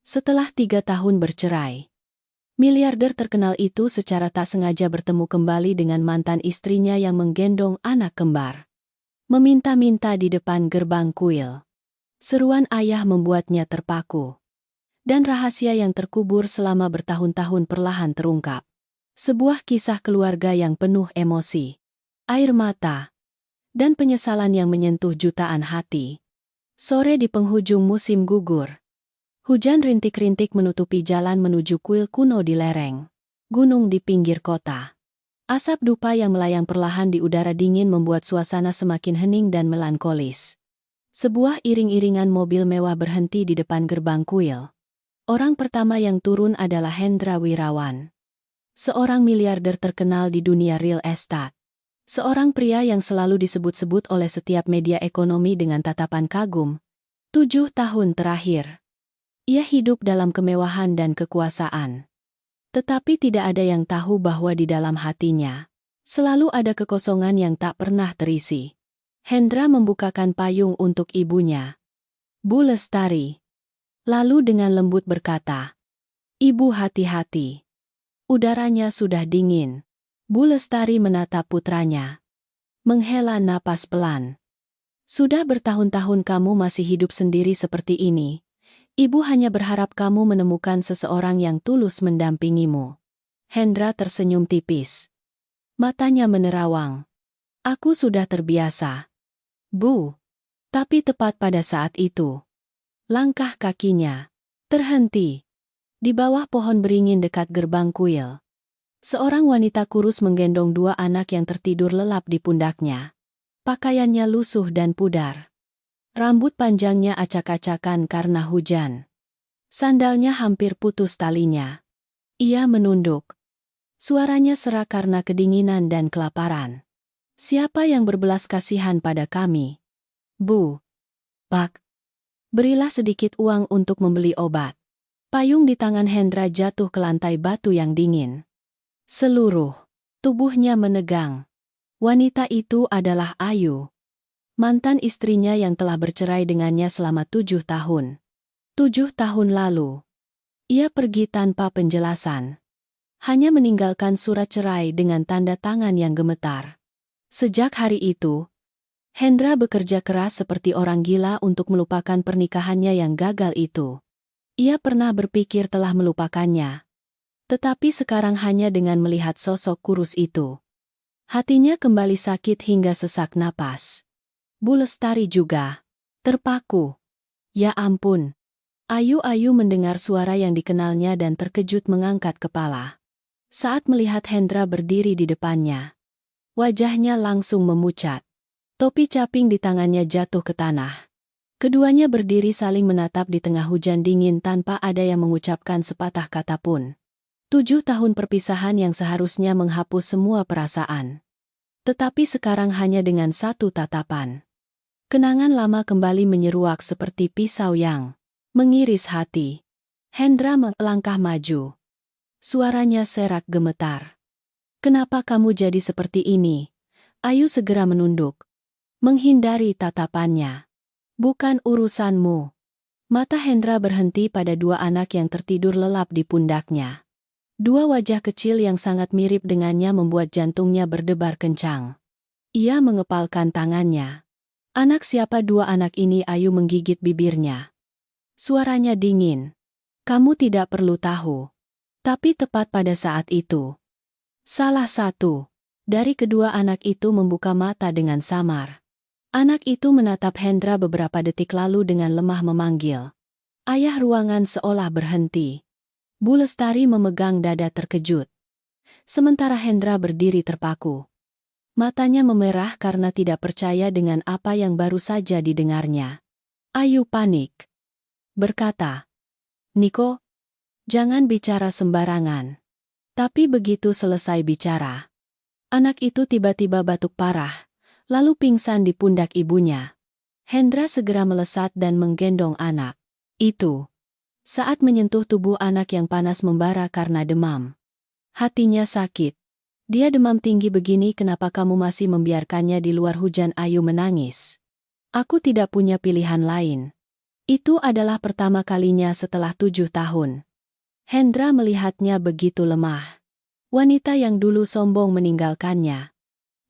Setelah 3 tahun bercerai, miliarder terkenal itu secara tak sengaja bertemu kembali dengan mantan istrinya yang menggendong anak kembar. Meminta-minta di depan gerbang kuil. Seruan ayah membuatnya terpaku. Dan rahasia yang terkubur selama bertahun-tahun perlahan terungkap. Sebuah kisah keluarga yang penuh emosi, air mata, dan penyesalan yang menyentuh jutaan hati. Sore di penghujung musim gugur. Hujan rintik-rintik menutupi jalan menuju kuil kuno di lereng gunung di pinggir kota. Asap dupa yang melayang perlahan di udara dingin membuat suasana semakin hening dan melankolis. Sebuah iring-iringan mobil mewah berhenti di depan gerbang kuil. Orang pertama yang turun adalah Hendra Wirawan. Seorang miliarder terkenal di dunia real estate. Seorang pria yang selalu disebut-sebut oleh setiap media ekonomi dengan tatapan kagum. 7 tahun terakhir, ia hidup dalam kemewahan dan kekuasaan. Tetapi tidak ada yang tahu bahwa di dalam hatinya selalu ada kekosongan yang tak pernah terisi. Hendra membukakan payung untuk ibunya, Bu Lestari. Lalu dengan lembut berkata, "Ibu hati-hati. Udaranya sudah dingin." Bu Lestari menatap putranya. Menghela napas pelan. "Sudah bertahun-tahun kamu masih hidup sendiri seperti ini. Ibu hanya berharap kamu menemukan seseorang yang tulus mendampingimu." Hendra tersenyum tipis. Matanya menerawang. "Aku sudah terbiasa, Bu." Tapi tepat pada saat itu, langkah kakinya terhenti. Di bawah pohon beringin dekat gerbang kuil, seorang wanita kurus menggendong 2 anak yang tertidur lelap di pundaknya. Pakaiannya lusuh dan pudar. Rambut panjangnya acak-acakan karena hujan. Sandalnya hampir putus talinya. Ia menunduk. Suaranya serak karena kedinginan dan kelaparan. "Siapa yang berbelas kasihan pada kami, Bu?" "Pak, berilah sedikit uang untuk membeli obat." Payung di tangan Hendra jatuh ke lantai batu yang dingin. Seluruh tubuhnya menegang. Wanita itu adalah Ayu, mantan istrinya yang telah bercerai dengannya selama 7 tahun. 7 tahun lalu, ia pergi tanpa penjelasan. Hanya meninggalkan surat cerai dengan tanda tangan yang gemetar. Sejak hari itu, Hendra bekerja keras seperti orang gila untuk melupakan pernikahannya yang gagal itu. Ia pernah berpikir telah melupakannya. Tetapi sekarang hanya dengan melihat sosok kurus itu, hatinya kembali sakit hingga sesak napas. Bu Lestari juga terpaku. Ya ampun. Ayu mendengar suara yang dikenalnya dan terkejut mengangkat kepala. Saat melihat Hendra berdiri di depannya, wajahnya langsung memucat. Topi caping di tangannya jatuh ke tanah. Keduanya berdiri saling menatap di tengah hujan dingin tanpa ada yang mengucapkan sepatah kata pun. 7 tahun perpisahan yang seharusnya menghapus semua perasaan. Tetapi sekarang hanya dengan satu tatapan. Kenangan lama kembali menyeruak seperti pisau yang mengiris hati. Hendra melangkah maju. Suaranya serak gemetar. "Kenapa kamu jadi seperti ini?" Ayu segera menunduk, menghindari tatapannya. "Bukan urusanmu." Mata Hendra berhenti pada 2 anak yang tertidur lelap di pundaknya. 2 wajah kecil yang sangat mirip dengannya membuat jantungnya berdebar kencang. Ia mengepalkan tangannya. "Anak siapa 2 anak ini?" Ayu menggigit bibirnya. Suaranya dingin. "Kamu tidak perlu tahu." Tapi tepat pada saat itu, salah satu dari kedua anak itu membuka mata dengan samar. Anak itu menatap Hendra beberapa detik lalu dengan lemah memanggil. Ayah. Ruangan seolah berhenti. Bu Lestari memegang dada terkejut. Sementara Hendra berdiri terpaku. Matanya memerah karena tidak percaya dengan apa yang baru saja didengarnya. Ayu panik. Berkata, "Niko, jangan bicara sembarangan." Tapi begitu selesai bicara, anak itu tiba-tiba batuk parah, lalu pingsan di pundak ibunya. Hendra segera melesat dan menggendong anak itu. Saat menyentuh tubuh anak yang panas membara karena demam, hatinya sakit. "Dia demam tinggi begini, kenapa kamu masih membiarkannya di luar hujan?" Ayu menangis. "Aku tidak punya pilihan lain." Itu adalah pertama kalinya setelah 7 tahun. Hendra melihatnya begitu lemah. Wanita yang dulu sombong meninggalkannya.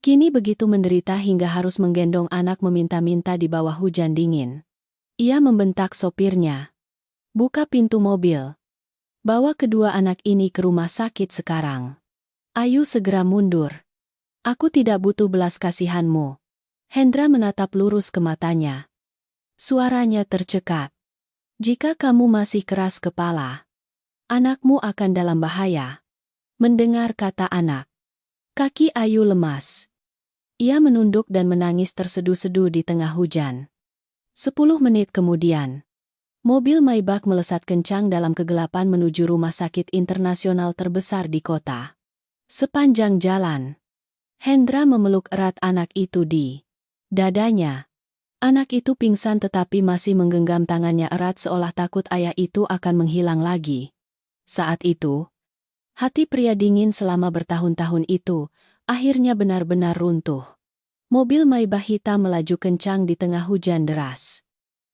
Kini begitu menderita hingga harus menggendong anak meminta-minta di bawah hujan dingin. Ia membentak sopirnya. Buka pintu mobil. Bawa kedua anak ini ke rumah sakit sekarang. Ayu segera mundur. Aku tidak butuh belas kasihanmu. Hendra menatap lurus ke matanya. Suaranya tercekat. Jika kamu masih keras kepala, anakmu akan dalam bahaya. Mendengar kata anak, kaki Ayu lemas. Ia menunduk dan menangis terseduh-seduh di tengah hujan. 10 menit kemudian, mobil Maybach melesat kencang dalam kegelapan menuju rumah sakit internasional terbesar di kota. Sepanjang jalan, Hendra memeluk erat anak itu di dadanya. Anak itu pingsan tetapi masih menggenggam tangannya erat seolah takut ayah itu akan menghilang lagi. Saat itu, hati pria dingin selama bertahun-tahun itu akhirnya benar-benar runtuh. Mobil Maybach hitam melaju kencang di tengah hujan deras.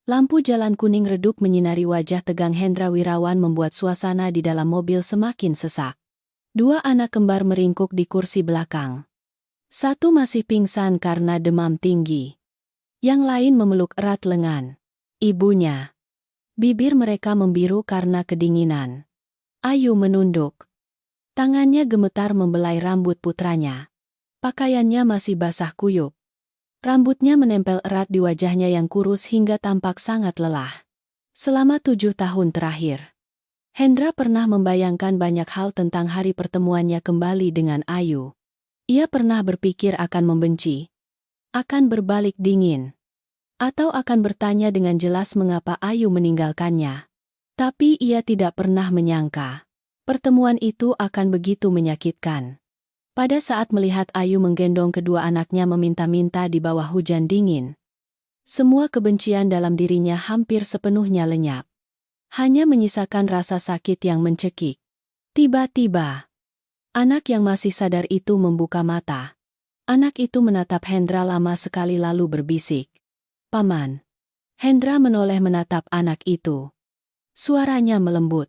Lampu jalan kuning redup menyinari wajah tegang Hendra Wirawan membuat suasana di dalam mobil semakin sesak. 2 anak kembar meringkuk di kursi belakang. Satu masih pingsan karena demam tinggi. Yang lain memeluk erat lengan ibunya. Bibir mereka membiru karena kedinginan. Ayu menunduk. Tangannya gemetar membelai rambut putranya. Pakaiannya masih basah kuyup. Rambutnya menempel erat di wajahnya yang kurus hingga tampak sangat lelah. Selama 7 tahun terakhir, Hendra pernah membayangkan banyak hal tentang hari pertemuannya kembali dengan Ayu. Ia pernah berpikir akan membenci, akan berbalik dingin, atau akan bertanya dengan jelas mengapa Ayu meninggalkannya. Tapi ia tidak pernah menyangka pertemuan itu akan begitu menyakitkan. Pada saat melihat Ayu menggendong kedua anaknya meminta-minta di bawah hujan dingin, semua kebencian dalam dirinya hampir sepenuhnya lenyap. Hanya menyisakan rasa sakit yang mencekik. Tiba-tiba, anak yang masih sadar itu membuka mata. Anak itu menatap Hendra lama sekali lalu berbisik, "Paman." Hendra menoleh menatap anak itu. Suaranya melembut.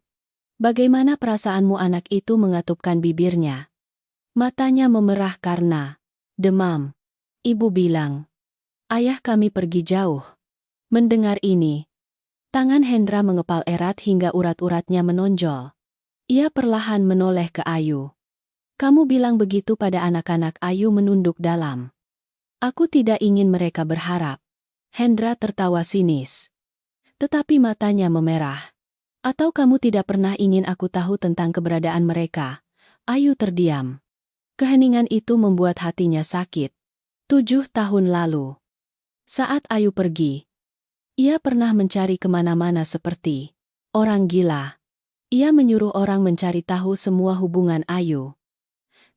"Bagaimana perasaanmu?" Anak itu mengatupkan bibirnya. Matanya memerah karena demam. Ibu bilang, "Ayah kami pergi jauh." Mendengar ini, tangan Hendra mengepal erat hingga urat-uratnya menonjol. Ia perlahan menoleh ke Ayu. "Kamu bilang begitu pada anak-anak?" Ayu menunduk dalam. "Aku tidak ingin mereka berharap." Hendra tertawa sinis. Tetapi matanya memerah. "Atau kamu tidak pernah ingin aku tahu tentang keberadaan mereka?" Ayu terdiam. Keheningan itu membuat hatinya sakit. 7 tahun lalu, saat Ayu pergi, ia pernah mencari kemana-mana seperti orang gila. Ia menyuruh orang mencari tahu semua hubungan Ayu.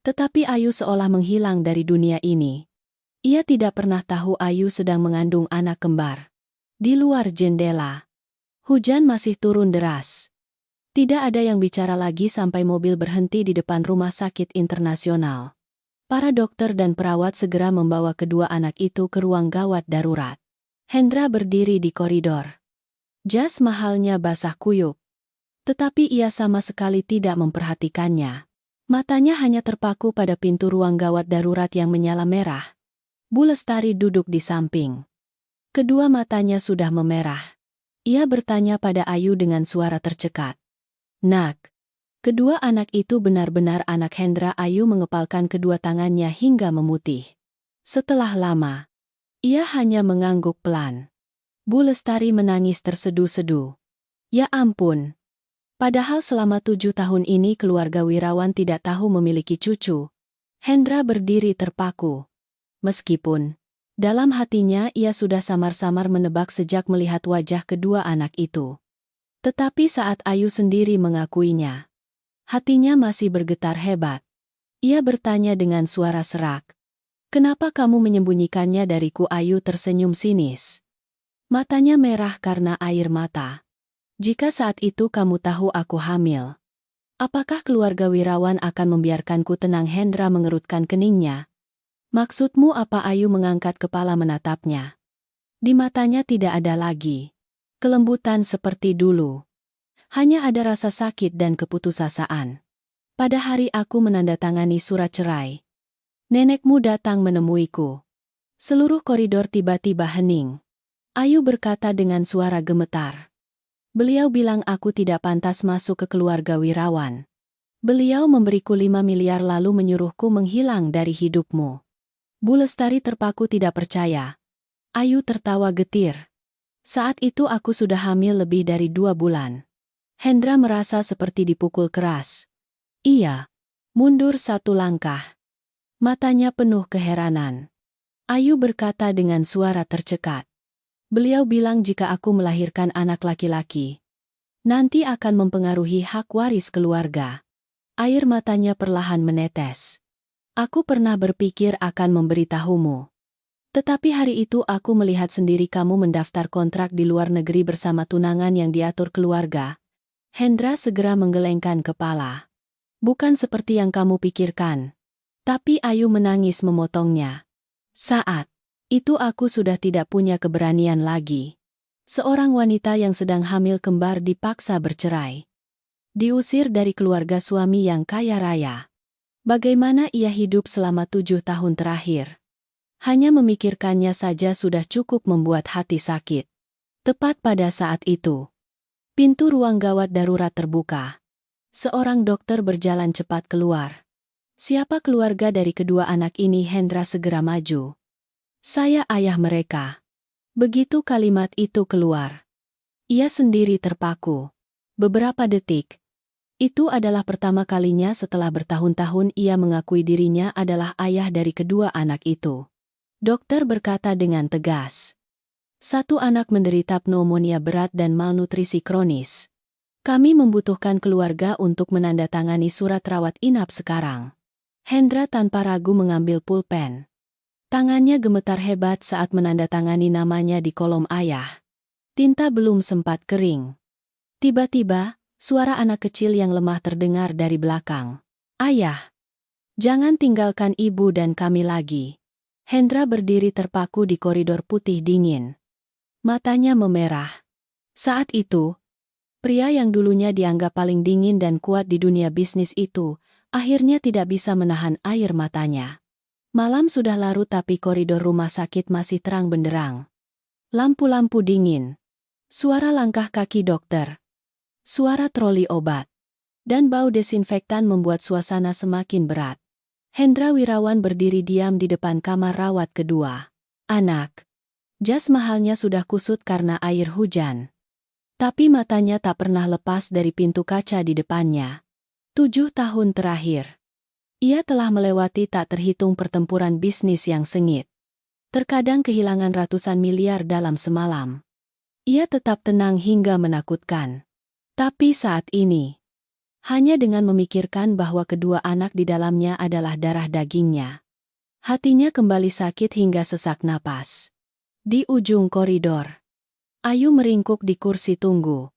Tetapi Ayu seolah menghilang dari dunia ini. Ia tidak pernah tahu Ayu sedang mengandung anak kembar. Di luar jendela, hujan masih turun deras. Tidak ada yang bicara lagi sampai mobil berhenti di depan rumah sakit internasional. Para dokter dan perawat segera membawa kedua anak itu ke ruang gawat darurat. Hendra berdiri di koridor. Jas mahalnya basah kuyup. Tetapi ia sama sekali tidak memperhatikannya. Matanya hanya terpaku pada pintu ruang gawat darurat yang menyala merah. Bu Lestari duduk di samping. Kedua matanya sudah memerah. Ia bertanya pada Ayu dengan suara tercekat. "Nak." Kedua anak itu benar-benar anak Hendra. Ayu mengepalkan kedua tangannya hingga memutih. Setelah lama, ia hanya mengangguk pelan. Bu Lestari menangis terseduh-seduh. "Ya ampun. Padahal selama 7 tahun ini keluarga Wirawan tidak tahu memiliki cucu." Hendra berdiri terpaku. Meskipun dalam hatinya ia sudah samar-samar menebak sejak melihat wajah kedua anak itu. Tetapi saat Ayu sendiri mengakuinya, hatinya masih bergetar hebat. Ia bertanya dengan suara serak, "Kenapa kamu menyembunyikannya dariku?" Ayu tersenyum sinis. Matanya merah karena air mata. "Jika saat itu kamu tahu aku hamil, apakah keluarga Wirawan akan membiarkanku tenang?" Hendra mengerutkan keningnya. "Maksudmu apa?" Ayu mengangkat kepala menatapnya. Di matanya tidak ada lagi Kelembutan seperti dulu. Hanya ada rasa sakit dan keputusasaan. Pada hari aku menandatangani surat cerai, nenekmu datang menemuiku. Seluruh koridor tiba-tiba hening. Ayu berkata dengan suara gemetar. Beliau bilang aku tidak pantas masuk ke keluarga wirawan. Beliau memberiku 5 miliar lalu menyuruhku menghilang dari hidupmu. Bu Lestari terpaku tidak percaya. Ayu tertawa getir. Saat itu aku sudah hamil lebih dari 2 bulan. Hendra merasa seperti dipukul keras. Ia mundur 1 langkah. Matanya penuh keheranan. Ayu berkata dengan suara tercekat. Beliau bilang jika aku melahirkan anak laki-laki, nanti akan mempengaruhi hak waris keluarga. Air matanya perlahan menetes. Aku pernah berpikir akan memberitahumu. Tetapi hari itu aku melihat sendiri kamu mendaftar kontrak di luar negeri bersama tunangan yang diatur keluarga. Hendra segera menggelengkan kepala. Bukan seperti yang kamu pikirkan. Tapi Ayu menangis memotongnya. Saat itu aku sudah tidak punya keberanian lagi. Seorang wanita yang sedang hamil kembar dipaksa bercerai. Diusir dari keluarga suami yang kaya raya. Bagaimana ia hidup selama 7 tahun terakhir? Hanya memikirkannya saja sudah cukup membuat hati sakit. Tepat pada saat itu, pintu ruang gawat darurat terbuka. Seorang dokter berjalan cepat keluar. Siapa keluarga dari kedua anak ini? Hendra segera maju. Saya ayah mereka. Begitu kalimat itu keluar, ia sendiri terpaku. Beberapa detik. Itu adalah pertama kalinya setelah bertahun-tahun ia mengakui dirinya adalah ayah dari kedua anak itu. Dokter berkata dengan tegas. 1 anak menderita pneumonia berat dan malnutrisi kronis. Kami membutuhkan keluarga untuk menandatangani surat rawat inap sekarang. Hendra tanpa ragu mengambil pulpen. Tangannya gemetar hebat saat menandatangani namanya di kolom ayah. Tinta belum sempat kering. Tiba-tiba, suara anak kecil yang lemah terdengar dari belakang. Ayah, jangan tinggalkan ibu dan kami lagi. Hendra berdiri terpaku di koridor putih dingin. Matanya memerah. Saat itu, pria yang dulunya dianggap paling dingin dan kuat di dunia bisnis itu, akhirnya tidak bisa menahan air matanya. Malam sudah larut tapi koridor rumah sakit masih terang benderang. Lampu-lampu dingin. Suara langkah kaki dokter. Suara troli obat. Dan bau desinfektan membuat suasana semakin berat. Hendra Wirawan berdiri diam di depan kamar rawat kedua. Anak. Jas mahalnya sudah kusut karena air hujan. Tapi matanya tak pernah lepas dari pintu kaca di depannya. 7 tahun terakhir. Ia telah melewati tak terhitung pertempuran bisnis yang sengit. Terkadang kehilangan ratusan miliar dalam semalam. Ia tetap tenang hingga menakutkan. Tapi saat ini, hanya dengan memikirkan bahwa kedua anak di dalamnya adalah darah dagingnya, hatinya kembali sakit hingga sesak napas. Di ujung koridor, Ayu meringkuk di kursi tunggu.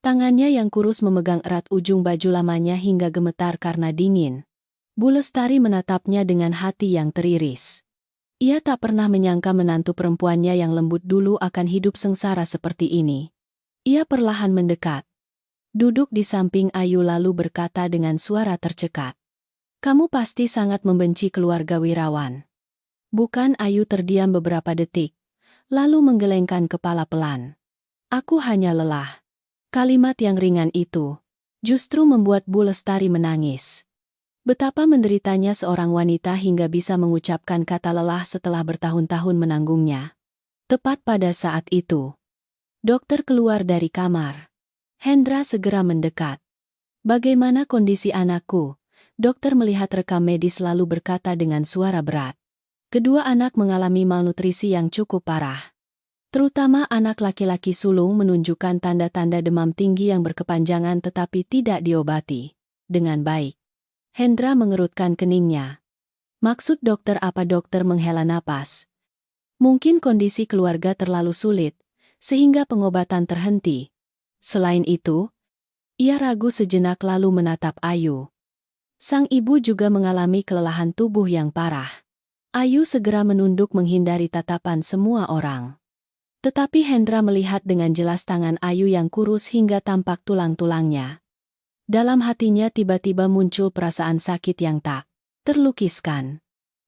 Tangannya yang kurus memegang erat ujung baju lamanya hingga gemetar karena dingin. Bu Lestari menatapnya dengan hati yang teriris. Ia tak pernah menyangka menantu perempuannya yang lembut dulu akan hidup sengsara seperti ini. Ia perlahan mendekat. Duduk di samping Ayu lalu berkata dengan suara tercekat. Kamu pasti sangat membenci keluarga Wirawan. Bukan? Ayu terdiam beberapa detik, lalu menggelengkan kepala pelan. Aku hanya lelah. Kalimat yang ringan itu justru membuat Bu Lestari menangis. Betapa menderitanya seorang wanita hingga bisa mengucapkan kata lelah setelah bertahun-tahun menanggungnya. Tepat pada saat itu, dokter keluar dari kamar. Hendra segera mendekat. Bagaimana kondisi anakku? Dokter melihat rekam medis lalu berkata dengan suara berat. Kedua anak mengalami malnutrisi yang cukup parah. Terutama anak laki-laki sulung menunjukkan tanda-tanda demam tinggi yang berkepanjangan tetapi tidak diobati dengan baik. Hendra mengerutkan keningnya. Maksud dokter apa? Dokter menghela napas. Mungkin kondisi keluarga terlalu sulit, sehingga pengobatan terhenti. Selain itu, ia ragu sejenak lalu menatap Ayu. Sang ibu juga mengalami kelelahan tubuh yang parah. Ayu segera menunduk menghindari tatapan semua orang. Tetapi Hendra melihat dengan jelas tangan Ayu yang kurus hingga tampak tulang-tulangnya. Dalam hatinya tiba-tiba muncul perasaan sakit yang tak terlukiskan.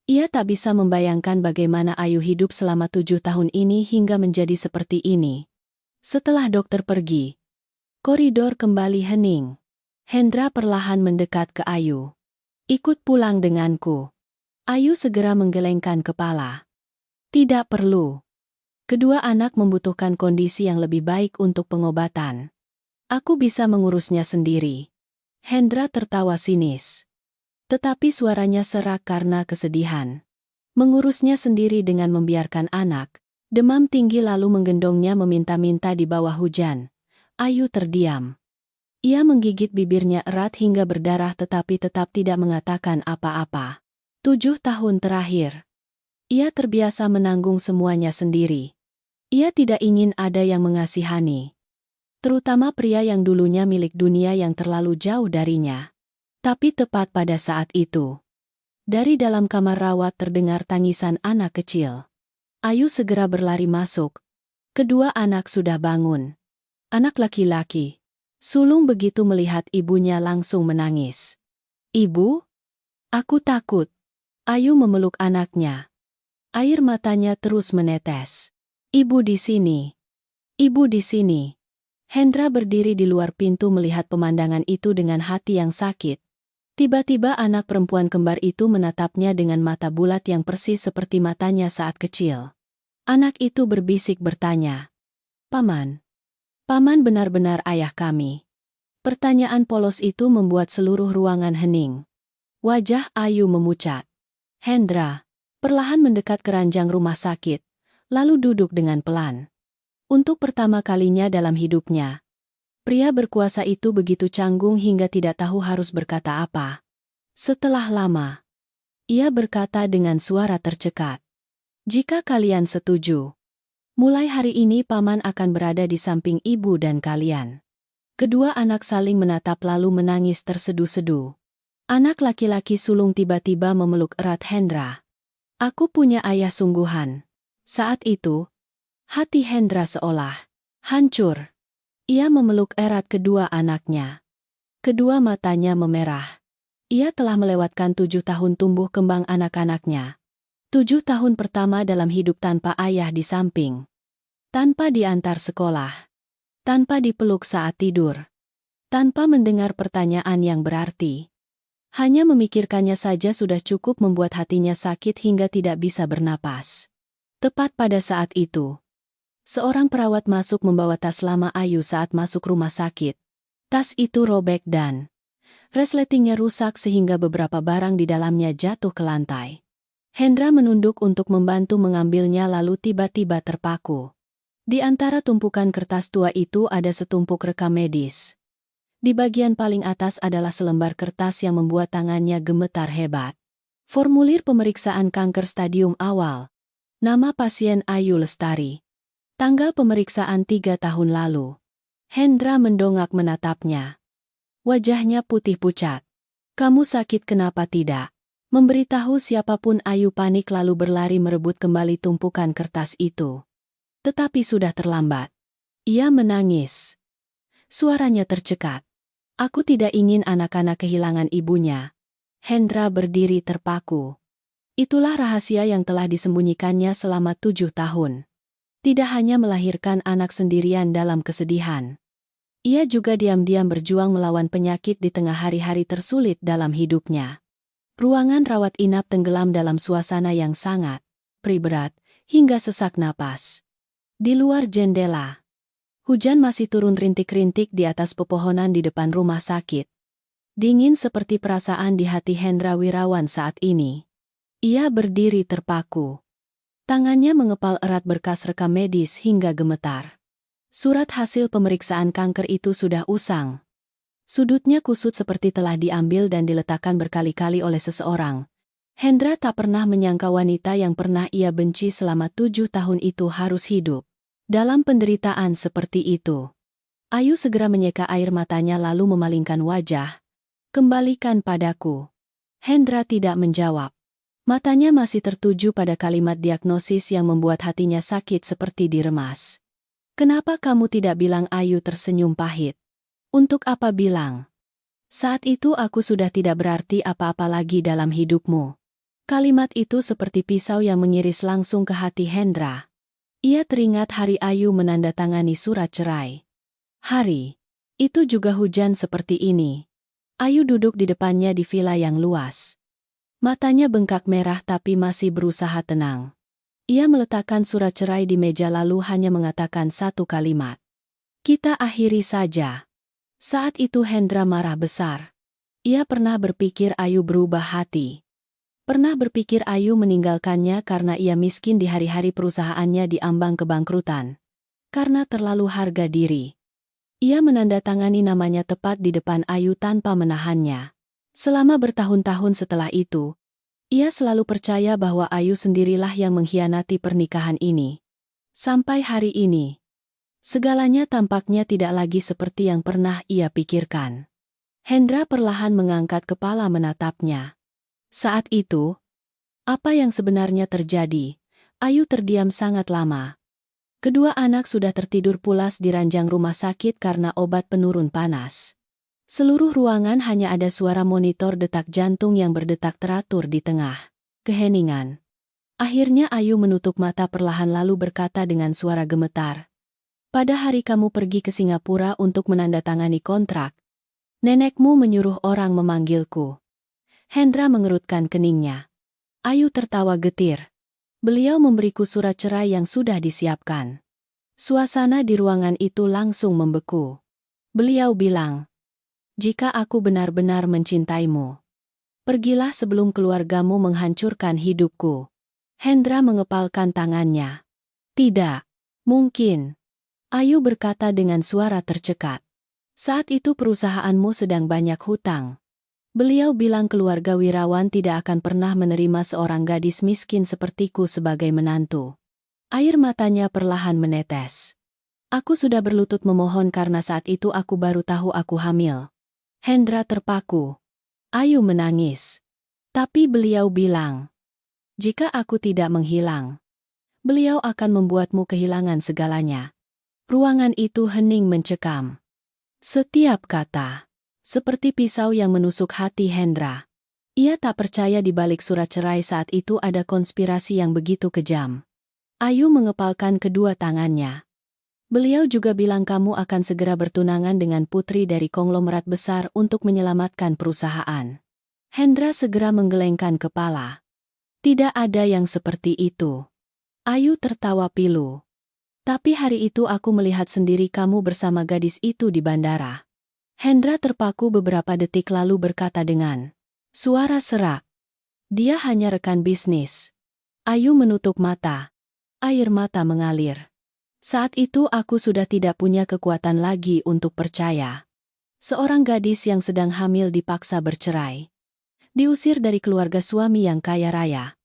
Ia tak bisa membayangkan bagaimana Ayu hidup selama 7 tahun ini hingga menjadi seperti ini. Setelah dokter pergi, koridor kembali hening. Hendra perlahan mendekat ke Ayu. "Ikut pulang denganku." Ayu segera menggelengkan kepala. "Tidak perlu. Kedua anak membutuhkan kondisi yang lebih baik untuk pengobatan. Aku bisa mengurusnya sendiri." Hendra tertawa sinis. Tetapi suaranya serak karena kesedihan. Mengurusnya sendiri dengan membiarkan anak demam tinggi lalu menggendongnya meminta-minta di bawah hujan. Ayu terdiam. Ia menggigit bibirnya erat hingga berdarah tetapi tetap tidak mengatakan apa-apa. 7 tahun terakhir, ia terbiasa menanggung semuanya sendiri. Ia tidak ingin ada yang mengasihani. Terutama pria yang dulunya milik dunia yang terlalu jauh darinya. Tapi tepat pada saat itu, dari dalam kamar rawat terdengar tangisan anak kecil. Ayu segera berlari masuk. Kedua anak sudah bangun. Anak laki-laki, sulung begitu melihat ibunya langsung menangis. "Ibu? Aku takut." Ayu memeluk anaknya. Air matanya terus menetes. "Ibu di sini. Ibu di sini." Hendra berdiri di luar pintu melihat pemandangan itu dengan hati yang sakit. Tiba-tiba anak perempuan kembar itu menatapnya dengan mata bulat yang persis seperti matanya saat kecil. Anak itu berbisik bertanya, "Paman. Paman benar-benar ayah kami." Pertanyaan polos itu membuat seluruh ruangan hening. Wajah Ayu memucat. Hendra perlahan mendekat ke ranjang rumah sakit, lalu duduk dengan pelan. Untuk pertama kalinya dalam hidupnya, pria berkuasa itu begitu canggung hingga tidak tahu harus berkata apa. Setelah lama, ia berkata dengan suara tercekat, "Jika kalian setuju, mulai hari ini paman akan berada di samping ibu dan kalian." Kedua anak saling menatap lalu menangis terseduh-seduh. Anak laki-laki sulung tiba-tiba memeluk erat Hendra. "Aku punya ayah sungguhan." Saat itu, hati Hendra seolah hancur. Ia memeluk erat kedua anaknya. Kedua matanya memerah. Ia telah melewatkan 7 tahun tumbuh kembang anak-anaknya. 7 tahun pertama dalam hidup tanpa ayah di samping. Tanpa diantar sekolah. Tanpa dipeluk saat tidur. Tanpa mendengar pertanyaan yang berarti. Hanya memikirkannya saja sudah cukup membuat hatinya sakit hingga tidak bisa bernapas. Tepat pada saat itu, seorang perawat masuk membawa tas lama Ayu saat masuk rumah sakit. Tas itu robek dan resletingnya rusak sehingga beberapa barang di dalamnya jatuh ke lantai. Hendra menunduk untuk membantu mengambilnya lalu tiba-tiba terpaku. Di antara tumpukan kertas tua itu ada setumpuk rekam medis. Di bagian paling atas adalah selembar kertas yang membuat tangannya gemetar hebat. Formulir pemeriksaan kanker stadium awal. Nama pasien Ayu Lestari. Tanggal pemeriksaan 3 tahun lalu. Hendra mendongak menatapnya. Wajahnya putih pucat. "Kamu sakit kenapa tidak?" Memberitahu siapapun Ayu panik lalu berlari merebut kembali tumpukan kertas itu. Tetapi sudah terlambat. Ia menangis. Suaranya tercekat. "Aku tidak ingin anak-anak kehilangan ibunya." Hendra berdiri terpaku. Itulah rahasia yang telah disembunyikannya selama 7 tahun. Tidak hanya melahirkan anak sendirian dalam kesedihan. Ia juga diam-diam berjuang melawan penyakit di tengah hari-hari tersulit dalam hidupnya. Ruangan rawat inap tenggelam dalam suasana yang sangat berat hingga sesak napas. Di luar jendela, hujan masih turun rintik-rintik di atas pepohonan di depan rumah sakit. Dingin seperti perasaan di hati Hendra Wirawan saat ini. Ia berdiri terpaku. Tangannya mengepal erat berkas rekam medis hingga gemetar. Surat hasil pemeriksaan kanker itu sudah usang. Sudutnya kusut seperti telah diambil dan diletakkan berkali-kali oleh seseorang. Hendra tak pernah menyangka wanita yang pernah ia benci selama 7 tahun itu harus hidup dalam penderitaan seperti itu. Ayu segera menyeka air matanya lalu memalingkan wajah. "Kembalikan padaku." Hendra tidak menjawab. Matanya masih tertuju pada kalimat diagnosis yang membuat hatinya sakit seperti diremas. Kenapa kamu tidak bilang? Ayu tersenyum pahit. Untuk apa bilang? Saat itu aku sudah tidak berarti apa-apa lagi dalam hidupmu. Kalimat itu seperti pisau yang mengiris langsung ke hati Hendra. Ia teringat hari Ayu menandatangani surat cerai. Hari itu juga hujan seperti ini. Ayu duduk di depannya di villa yang luas. Matanya bengkak merah tapi masih berusaha tenang. Ia meletakkan surat cerai di meja lalu hanya mengatakan satu kalimat. Kita akhiri saja. Saat itu Hendra marah besar. Ia pernah berpikir Ayu berubah hati. Pernah berpikir Ayu meninggalkannya karena ia miskin di hari-hari perusahaannya diambang kebangkrutan. Karena terlalu harga diri. Ia menandatangani namanya tepat di depan Ayu tanpa menahannya. Selama bertahun-tahun setelah itu, ia selalu percaya bahwa Ayu sendirilah yang mengkhianati pernikahan ini. Sampai hari ini, segalanya tampaknya tidak lagi seperti yang pernah ia pikirkan. Hendra perlahan mengangkat kepala menatapnya. Saat itu, apa yang sebenarnya terjadi? Ayu terdiam sangat lama. Kedua anak sudah tertidur pulas di ranjang rumah sakit karena obat penurun panas. Seluruh ruangan hanya ada suara monitor detak jantung yang berdetak teratur di tengah keheningan. Akhirnya Ayu menutup mata perlahan lalu berkata dengan suara gemetar. Pada hari kamu pergi ke Singapura untuk menandatangani kontrak, nenekmu menyuruh orang memanggilku. Hendra mengerutkan keningnya. Ayu tertawa getir. Beliau memberiku surat cerai yang sudah disiapkan. Suasana di ruangan itu langsung membeku. Beliau bilang, jika aku benar-benar mencintaimu, pergilah sebelum keluargamu menghancurkan hidupku. Hendra mengepalkan tangannya. Tidak, mungkin. Ayu berkata dengan suara tercekat. Saat itu perusahaanmu sedang banyak hutang. Beliau bilang keluarga Wirawan tidak akan pernah menerima seorang gadis miskin sepertiku sebagai menantu. Air matanya perlahan menetes. Aku sudah berlutut memohon karena saat itu aku baru tahu aku hamil. Hendra terpaku. Ayu menangis. Tapi beliau bilang, jika aku tidak menghilang, beliau akan membuatmu kehilangan segalanya. Ruangan itu hening mencekam. Setiap kata, seperti pisau yang menusuk hati Hendra. Ia tak percaya di balik surat cerai saat itu ada konspirasi yang begitu kejam. Ayu mengepalkan kedua tangannya. Beliau juga bilang kamu akan segera bertunangan dengan putri dari konglomerat besar untuk menyelamatkan perusahaan. Hendra segera menggelengkan kepala. Tidak ada yang seperti itu. Ayu tertawa pilu. Tapi hari itu aku melihat sendiri kamu bersama gadis itu di bandara. Hendra terpaku beberapa detik lalu berkata dengan suara serak. Dia hanya rekan bisnis. Ayu menutup mata. Air mata mengalir. Saat itu aku sudah tidak punya kekuatan lagi untuk percaya. Seorang gadis yang sedang hamil dipaksa bercerai. Diusir dari keluarga suami yang kaya raya.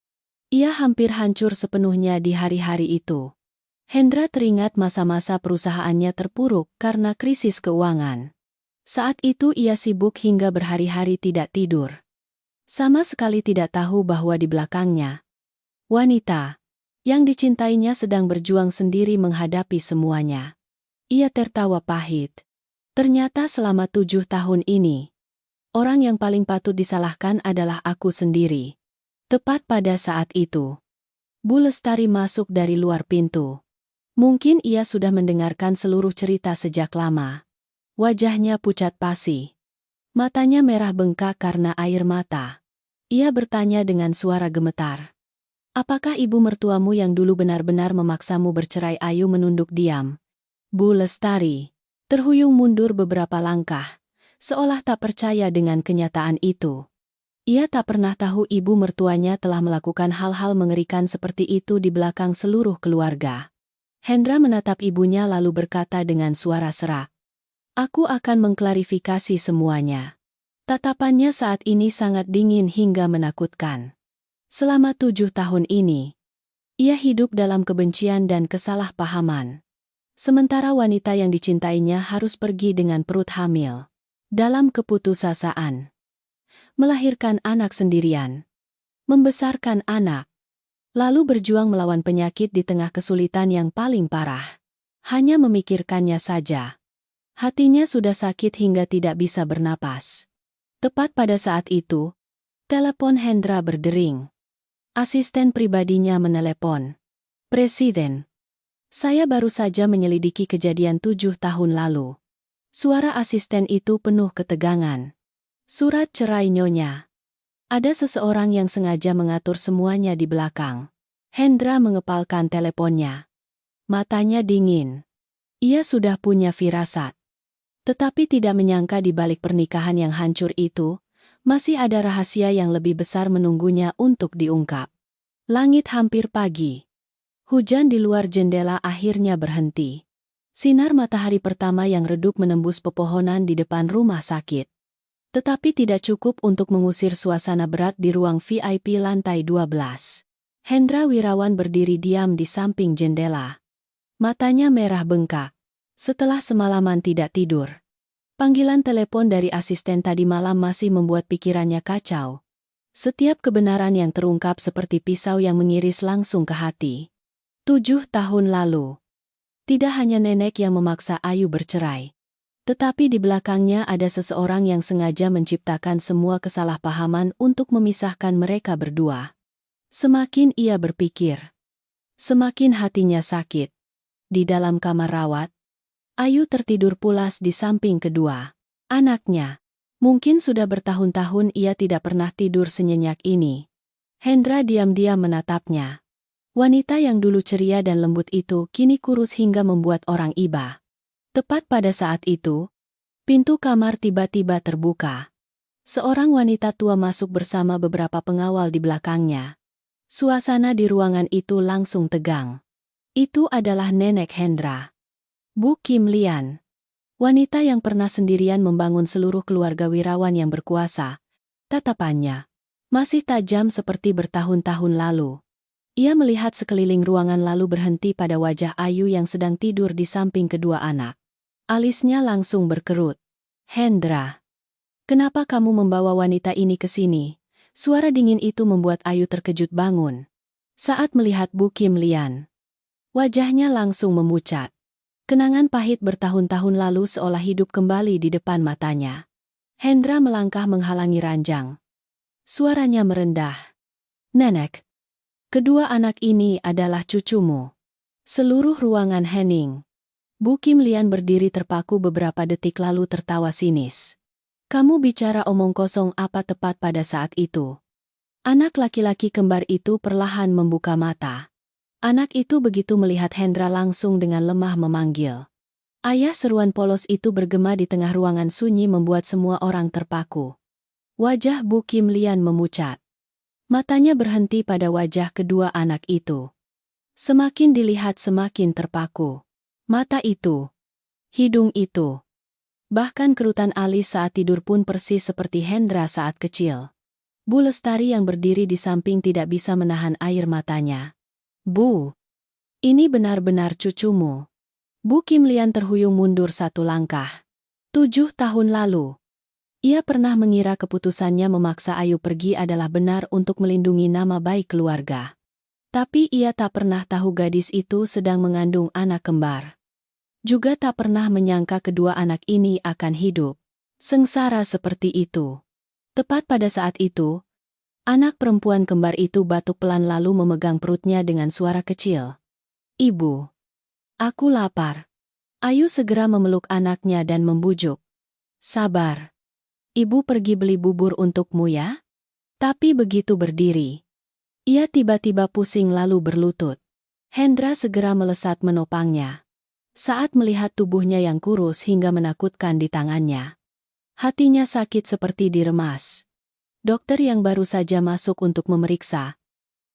Ia hampir hancur sepenuhnya di hari-hari itu. Hendra teringat masa-masa perusahaannya terpuruk karena krisis keuangan. Saat itu ia sibuk hingga berhari-hari tidak tidur. Sama sekali tidak tahu bahwa di belakangnya, wanita yang dicintainya sedang berjuang sendiri menghadapi semuanya. Ia tertawa pahit. Ternyata selama 7 tahun ini, orang yang paling patut disalahkan adalah aku sendiri. Tepat pada saat itu, Bu Lestari masuk dari luar pintu. Mungkin ia sudah mendengarkan seluruh cerita sejak lama. Wajahnya pucat pasi. Matanya merah bengkak karena air mata. Ia bertanya dengan suara gemetar. Apakah ibu mertuamu yang dulu benar-benar memaksamu bercerai? Ayu menunduk diam. Bu Lestari terhuyung mundur beberapa langkah, seolah tak percaya dengan kenyataan itu. Ia tak pernah tahu ibu mertuanya telah melakukan hal-hal mengerikan seperti itu di belakang seluruh keluarga. Hendra menatap ibunya lalu berkata dengan suara serak. Aku akan mengklarifikasi semuanya. Tatapannya saat ini sangat dingin hingga menakutkan. Selama 7 tahun ini, ia hidup dalam kebencian dan kesalahpahaman. Sementara wanita yang dicintainya harus pergi dengan perut hamil. Dalam keputusasaan. Melahirkan anak sendirian. membesarkan anak, lalu berjuang melawan penyakit di tengah kesulitan yang paling parah. Hanya memikirkannya saja, hatinya sudah sakit hingga tidak bisa bernapas. Tepat pada saat itu, telepon Hendra berdering. Asisten pribadinya menelepon. "Presiden, saya baru saja menyelidiki kejadian 7 tahun lalu." Suara asisten itu penuh ketegangan. "Surat cerai Nyonya. Ada seseorang yang sengaja mengatur semuanya di belakang." Hendra mengepalkan teleponnya. Matanya dingin. Ia sudah punya firasat. Tetapi tidak menyangka di balik pernikahan yang hancur itu, masih ada rahasia yang lebih besar menunggunya untuk diungkap. Langit hampir pagi. Hujan di luar jendela akhirnya berhenti. Sinar matahari pertama yang redup menembus pepohonan di depan rumah sakit. Tetapi tidak cukup untuk mengusir suasana berat di ruang VIP lantai 12. Hendra Wirawan berdiri diam di samping jendela. Matanya merah bengkak. Setelah semalaman tidak tidur. Panggilan telepon dari asisten tadi malam masih membuat pikirannya kacau. Setiap kebenaran yang terungkap seperti pisau yang mengiris langsung ke hati. 7 tahun lalu. Tidak hanya nenek yang memaksa Ayu bercerai. Tetapi di belakangnya ada seseorang yang sengaja menciptakan semua kesalahpahaman untuk memisahkan mereka berdua. Semakin ia berpikir, semakin hatinya sakit. Di dalam kamar rawat, Ayu tertidur pulas di samping kedua anaknya. Mungkin sudah bertahun-tahun ia tidak pernah tidur senyenyak ini. Hendra diam-diam menatapnya. Wanita yang dulu ceria dan lembut itu kini kurus hingga membuat orang iba. Tepat pada saat itu, pintu kamar tiba-tiba terbuka. Seorang wanita tua masuk bersama beberapa pengawal di belakangnya. Suasana di ruangan itu langsung tegang. Itu adalah nenek Hendra. Bu Kim Lian. Wanita yang pernah sendirian membangun seluruh keluarga wirawan yang berkuasa. Tatapannya masih tajam seperti bertahun-tahun lalu. Ia melihat sekeliling ruangan lalu berhenti pada wajah Ayu yang sedang tidur di samping kedua anak. Alisnya langsung berkerut. "Hendra, kenapa kamu membawa wanita ini ke sini?" Suara dingin itu membuat Ayu terkejut bangun. Saat melihat Bu Kim Lian, wajahnya langsung memucat. Kenangan pahit bertahun-tahun lalu seolah hidup kembali di depan matanya. Hendra melangkah menghalangi ranjang. Suaranya merendah. "Nenek, kedua anak ini adalah cucumu." Seluruh ruangan hening. Bu Kim Lian berdiri terpaku beberapa detik lalu tertawa sinis. "Kamu bicara omong kosong apa?" Tepat pada saat itu, anak laki-laki kembar itu perlahan membuka mata. Anak itu begitu melihat Hendra langsung dengan lemah memanggil. "Ayah!" Seruan polos itu bergema di tengah ruangan sunyi membuat semua orang terpaku. Wajah Bu Kim Lian memucat. Matanya berhenti pada wajah kedua anak itu. Semakin dilihat semakin terpaku. Mata itu, hidung itu, bahkan kerutan alis saat tidur pun persis seperti Hendra saat kecil. Bu Lestari yang berdiri di samping tidak bisa menahan air matanya. "Bu, ini benar-benar cucumu." Bu Kim Lian terhuyung mundur satu langkah. 7 tahun lalu, ia pernah mengira keputusannya memaksa Ayu pergi adalah benar untuk melindungi nama baik keluarga. Tapi ia tak pernah tahu gadis itu sedang mengandung anak kembar. Juga tak pernah menyangka kedua anak ini akan hidup sengsara seperti itu. Tepat pada saat itu, anak perempuan kembar itu batuk pelan lalu memegang perutnya dengan suara kecil. "Ibu, aku lapar." Ayu segera memeluk anaknya dan membujuk. "Sabar. Ibu pergi beli bubur untukmu ya." Tapi begitu berdiri, ia tiba-tiba pusing lalu berlutut. Hendra segera melesat menopangnya. Saat melihat tubuhnya yang kurus hingga menakutkan di tangannya, hatinya sakit seperti diremas. Dokter yang baru saja masuk untuk memeriksa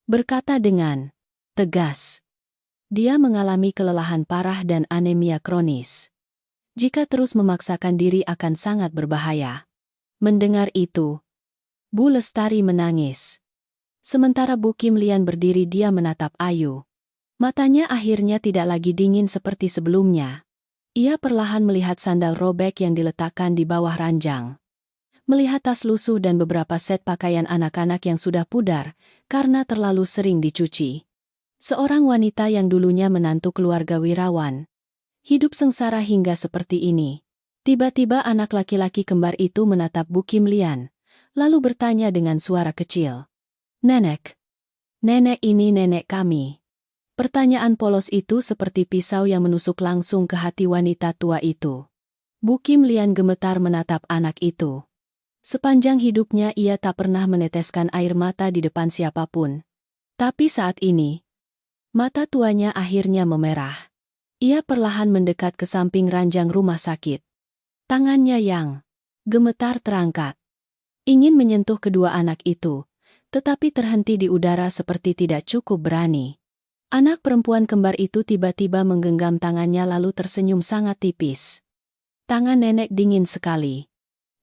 berkata dengan tegas, dia mengalami kelelahan parah dan anemia kronis. Jika terus memaksakan diri akan sangat berbahaya. Mendengar itu, Bu Lestari menangis. Sementara Bu Kim Lian berdiri dia menatap Ayu. Matanya akhirnya tidak lagi dingin seperti sebelumnya. Ia perlahan melihat sandal robek yang diletakkan di bawah ranjang. Melihat tas lusuh dan beberapa set pakaian anak-anak yang sudah pudar karena terlalu sering dicuci. Seorang wanita yang dulunya menantu keluarga wirawan. Hidup sengsara hingga seperti ini. Tiba-tiba anak laki-laki kembar itu menatap Bu Kim Lian, lalu bertanya dengan suara kecil. Nenek. Nenek ini nenek kami. Pertanyaan polos itu seperti pisau yang menusuk langsung ke hati wanita tua itu. Bu Kim Lian gemetar menatap anak itu. Sepanjang hidupnya ia tak pernah meneteskan air mata di depan siapapun. Tapi saat ini, mata tuanya akhirnya memerah. Ia perlahan mendekat ke samping ranjang rumah sakit. Tangannya yang gemetar terangkat. Ingin menyentuh kedua anak itu, tetapi terhenti di udara seperti tidak cukup berani. Anak perempuan kembar itu tiba-tiba menggenggam tangannya lalu tersenyum sangat tipis. Tangan nenek dingin sekali.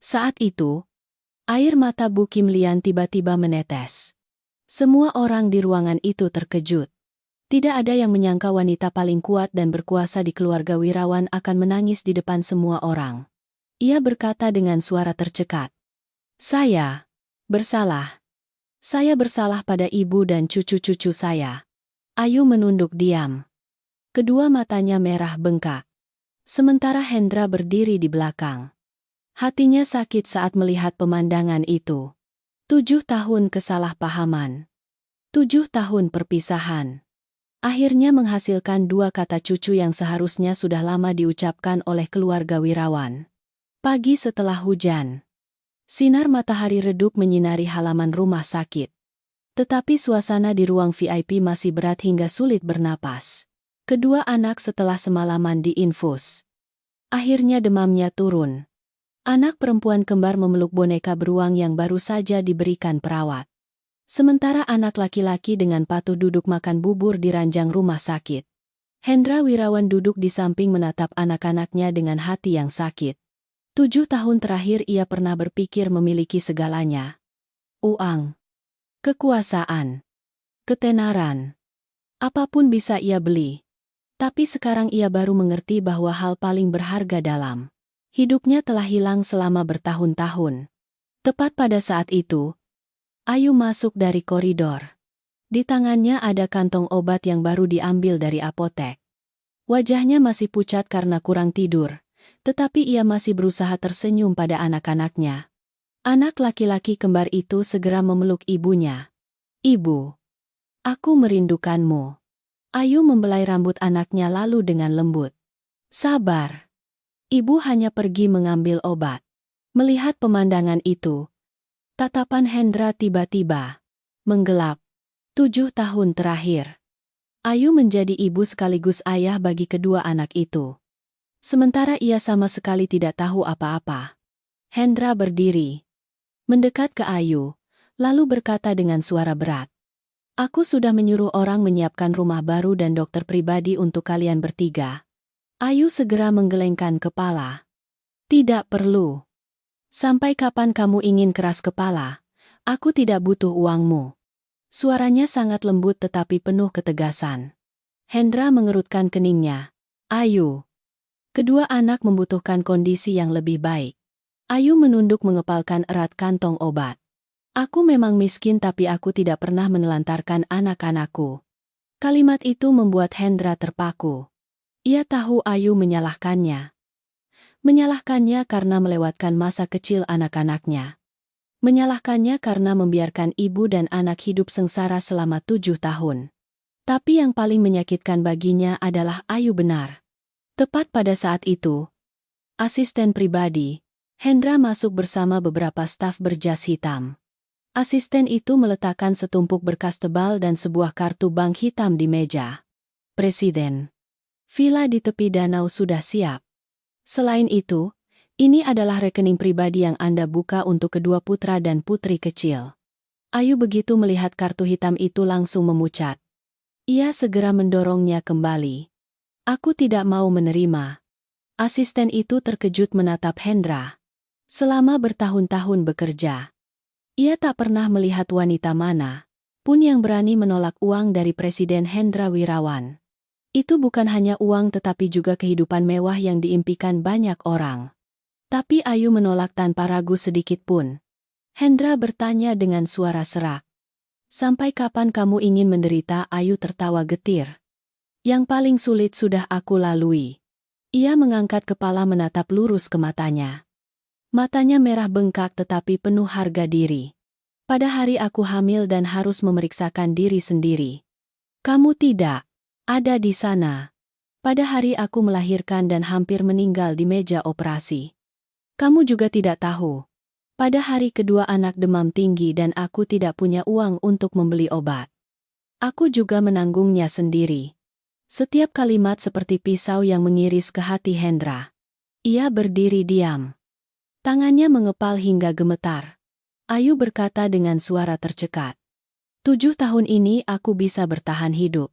Saat itu, air mata Bu Kim Lian tiba-tiba menetes. Semua orang di ruangan itu terkejut. Tidak ada yang menyangka wanita paling kuat dan berkuasa di keluarga wirawan akan menangis di depan semua orang. Ia berkata dengan suara tercekat. Saya bersalah. Saya bersalah pada ibu dan cucu-cucu saya. Ayu menunduk diam. Kedua matanya merah bengkak. Sementara Hendra berdiri di belakang. Hatinya sakit saat melihat pemandangan itu. 7 tahun kesalahpahaman. 7 tahun perpisahan. Akhirnya menghasilkan 2 kata cucu yang seharusnya sudah lama diucapkan oleh keluarga wirawan. Pagi setelah hujan. Sinar matahari redup menyinari halaman rumah sakit. Tetapi suasana di ruang VIP masih berat hingga sulit bernapas. Kedua anak setelah semalaman diinfus. Akhirnya demamnya turun. Anak perempuan kembar memeluk boneka beruang yang baru saja diberikan perawat. Sementara anak laki-laki dengan patuh duduk makan bubur di ranjang rumah sakit. Hendra Wirawan duduk di samping menatap anak-anaknya dengan hati yang sakit. 7 tahun terakhir ia pernah berpikir memiliki segalanya. Uang, kekuasaan, ketenaran. Apapun bisa ia beli. Tapi sekarang ia baru mengerti bahwa hal paling berharga dalam hidupnya telah hilang selama bertahun-tahun. Tepat pada saat itu, Ayu masuk dari koridor. Di tangannya ada kantong obat yang baru diambil dari apotek. Wajahnya masih pucat karena kurang tidur, tetapi ia masih berusaha tersenyum pada anak-anaknya. Anak laki-laki kembar itu segera memeluk ibunya. Ibu, aku merindukanmu. Ayu membelai rambut anaknya lalu dengan lembut. Sabar. Ibu hanya pergi mengambil obat. Melihat pemandangan itu, tatapan Hendra tiba-tiba menggelap. 7 tahun terakhir, Ayu menjadi ibu sekaligus ayah bagi kedua anak itu. Sementara ia sama sekali tidak tahu apa-apa. Hendra berdiri, mendekat ke Ayu, lalu berkata dengan suara berat. Aku sudah menyuruh orang menyiapkan rumah baru dan dokter pribadi untuk kalian bertiga. Ayu segera menggelengkan kepala. Tidak perlu. Sampai kapan kamu ingin keras kepala? Aku tidak butuh uangmu. Suaranya sangat lembut tetapi penuh ketegasan. Hendra mengerutkan keningnya. Ayu. Kedua anak membutuhkan kondisi yang lebih baik. Ayu menunduk mengepalkan erat kantong obat. Aku memang miskin tapi aku tidak pernah menelantarkan anak-anakku. Kalimat itu membuat Hendra terpaku. Ia tahu Ayu menyalahkannya. Menyalahkannya karena melewatkan masa kecil anak-anaknya. Menyalahkannya karena membiarkan ibu dan anak hidup sengsara selama 7 tahun. Tapi yang paling menyakitkan baginya adalah Ayu benar. Tepat pada saat itu, asisten pribadi, Hendra masuk bersama beberapa staf berjas hitam. Asisten itu meletakkan setumpuk berkas tebal dan sebuah kartu bank hitam di meja. Presiden. Villa di tepi danau sudah siap. Selain itu, ini adalah rekening pribadi yang Anda buka untuk kedua putra dan putri kecil. Ayu begitu melihat kartu hitam itu langsung memucat. Ia segera mendorongnya kembali. Aku tidak mau menerima. Asisten itu terkejut menatap Hendra. Selama bertahun-tahun bekerja, ia tak pernah melihat wanita mana pun yang berani menolak uang dari Presiden Hendra Wirawan. Itu bukan hanya uang tetapi juga kehidupan mewah yang diimpikan banyak orang. Tapi Ayu menolak tanpa ragu sedikit pun. Hendra bertanya dengan suara serak. Sampai kapan kamu ingin menderita? Ayu tertawa getir. Yang paling sulit sudah aku lalui. Ia mengangkat kepala menatap lurus ke matanya. Matanya merah bengkak tetapi penuh harga diri. Pada hari aku hamil dan harus memeriksakan diri sendiri. Kamu tidak ada di sana. Pada hari aku melahirkan dan hampir meninggal di meja operasi. Kamu juga tidak tahu. Pada hari kedua anak demam tinggi dan aku tidak punya uang untuk membeli obat. Aku juga menanggungnya sendiri. Setiap kalimat seperti pisau yang mengiris ke hati Hendra. Ia berdiri diam. Tangannya mengepal hingga gemetar. Ayu berkata dengan suara tercekat. 7 tahun ini aku bisa bertahan hidup.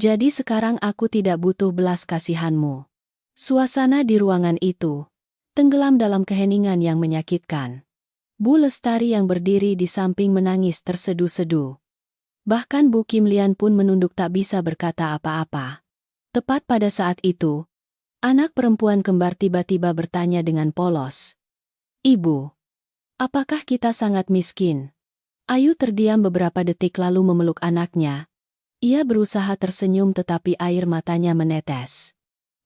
Jadi sekarang aku tidak butuh belas kasihanmu. Suasana di ruangan itu tenggelam dalam keheningan yang menyakitkan. Bu Lestari yang berdiri di samping menangis terseduh-seduh. Bahkan Bu Kim Lian pun menunduk tak bisa berkata apa-apa. Tepat pada saat itu, anak perempuan kembar tiba-tiba bertanya dengan polos. Ibu, apakah kita sangat miskin? Ayu terdiam beberapa detik lalu memeluk anaknya. Ia berusaha tersenyum tetapi air matanya menetes.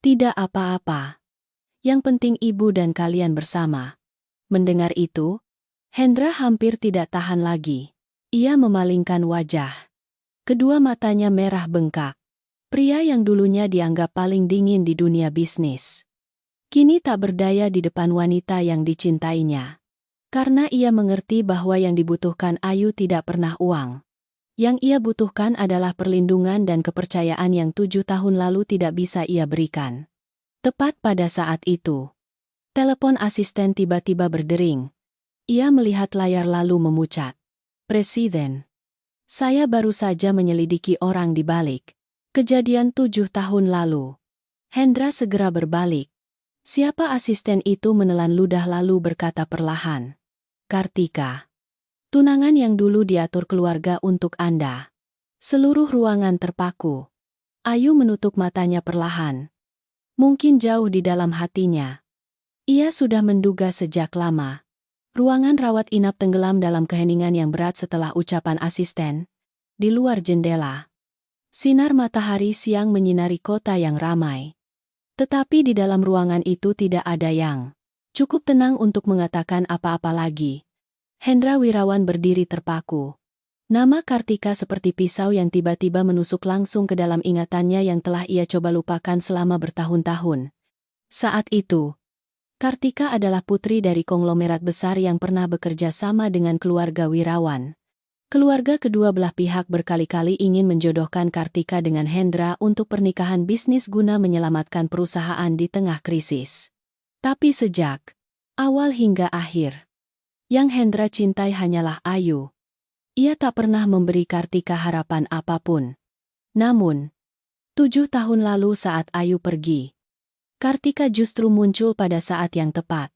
Tidak apa-apa. Yang penting ibu dan kalian bersama. Mendengar itu, Hendra hampir tidak tahan lagi. Ia memalingkan wajah. Kedua matanya merah bengkak. Pria yang dulunya dianggap paling dingin di dunia bisnis. Kini tak berdaya di depan wanita yang dicintainya. Karena ia mengerti bahwa yang dibutuhkan Ayu tidak pernah uang. Yang ia butuhkan adalah perlindungan dan kepercayaan yang 7 tahun lalu tidak bisa ia berikan. Tepat pada saat itu, telepon asisten tiba-tiba berdering. Ia melihat layar lalu memucat. Presiden. Saya baru saja menyelidiki orang di balik kejadian 7 tahun lalu. Hendra segera berbalik. Siapa asisten itu menelan ludah lalu berkata perlahan. Kartika. Tunangan yang dulu diatur keluarga untuk Anda. Seluruh ruangan terpaku. Ayu menutup matanya perlahan. Mungkin jauh di dalam hatinya. Ia sudah menduga sejak lama. Ruangan rawat inap tenggelam dalam keheningan yang berat setelah ucapan asisten. Di luar jendela, sinar matahari siang menyinari kota yang ramai. Tetapi di dalam ruangan itu tidak ada yang cukup tenang untuk mengatakan apa-apa lagi. Hendra Wirawan berdiri terpaku. Nama Kartika seperti pisau yang tiba-tiba menusuk langsung ke dalam ingatannya yang telah ia coba lupakan selama bertahun-tahun. Saat itu, Kartika adalah putri dari konglomerat besar yang pernah bekerja sama dengan keluarga Wirawan. Keluarga kedua belah pihak berkali-kali ingin menjodohkan Kartika dengan Hendra untuk pernikahan bisnis guna menyelamatkan perusahaan di tengah krisis. Tapi sejak awal hingga akhir, yang Hendra cintai hanyalah Ayu. Ia tak pernah memberi Kartika harapan apapun. Namun, 7 tahun lalu saat Ayu pergi, Kartika justru muncul pada saat yang tepat.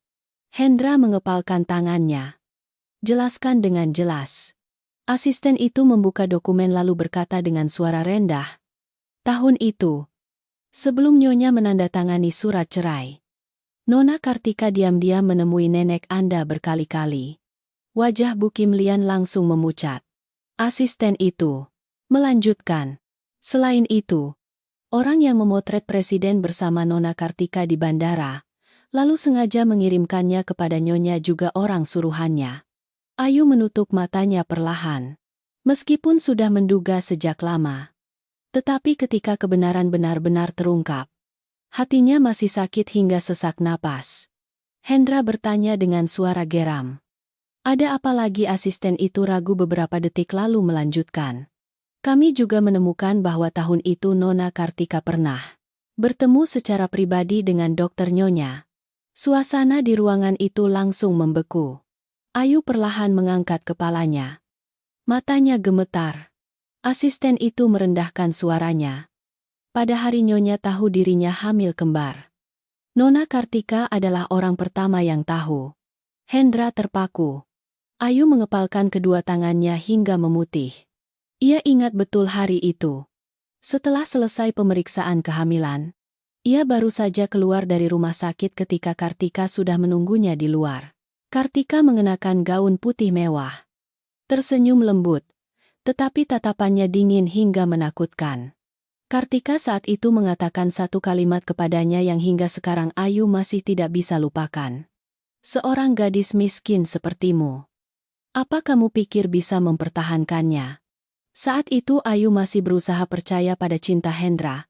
Hendra mengepalkan tangannya. Jelaskan dengan jelas. Asisten itu membuka dokumen lalu berkata dengan suara rendah. Tahun itu, sebelum Nyonya menandatangani surat cerai, Nona Kartika diam-diam menemui nenek Anda berkali-kali. Wajah Bu Kim Lian langsung memucat. Asisten itu melanjutkan. Selain itu, orang yang memotret presiden bersama Nona Kartika di bandara, lalu sengaja mengirimkannya kepada Nyonya juga orang suruhannya. Ayu menutup matanya perlahan. Meskipun sudah menduga sejak lama. Tetapi ketika kebenaran benar-benar terungkap, hatinya masih sakit hingga sesak napas. Hendra bertanya dengan suara geram. Ada apa lagi? Asisten itu ragu beberapa detik lalu melanjutkan. Kami juga menemukan bahwa tahun itu Nona Kartika pernah bertemu secara pribadi dengan dokter Nyonya. Suasana di ruangan itu langsung membeku. Ayu perlahan mengangkat kepalanya. Matanya gemetar. Asisten itu merendahkan suaranya. Pada hari Nyonya tahu dirinya hamil kembar. Nona Kartika adalah orang pertama yang tahu. Hendra terpaku. Ayu mengepalkan kedua tangannya hingga memutih. Ia ingat betul hari itu. Setelah selesai pemeriksaan kehamilan, Ia baru saja keluar dari rumah sakit ketika Kartika sudah menunggunya di luar. Kartika mengenakan gaun putih mewah. Tersenyum lembut, tetapi tatapannya dingin hingga menakutkan. Kartika saat itu mengatakan satu kalimat kepadanya yang hingga sekarang Ayu masih tidak bisa lupakan. Seorang gadis miskin sepertimu. Apa kamu pikir bisa mempertahankannya? Saat itu Ayu masih berusaha percaya pada cinta Hendra.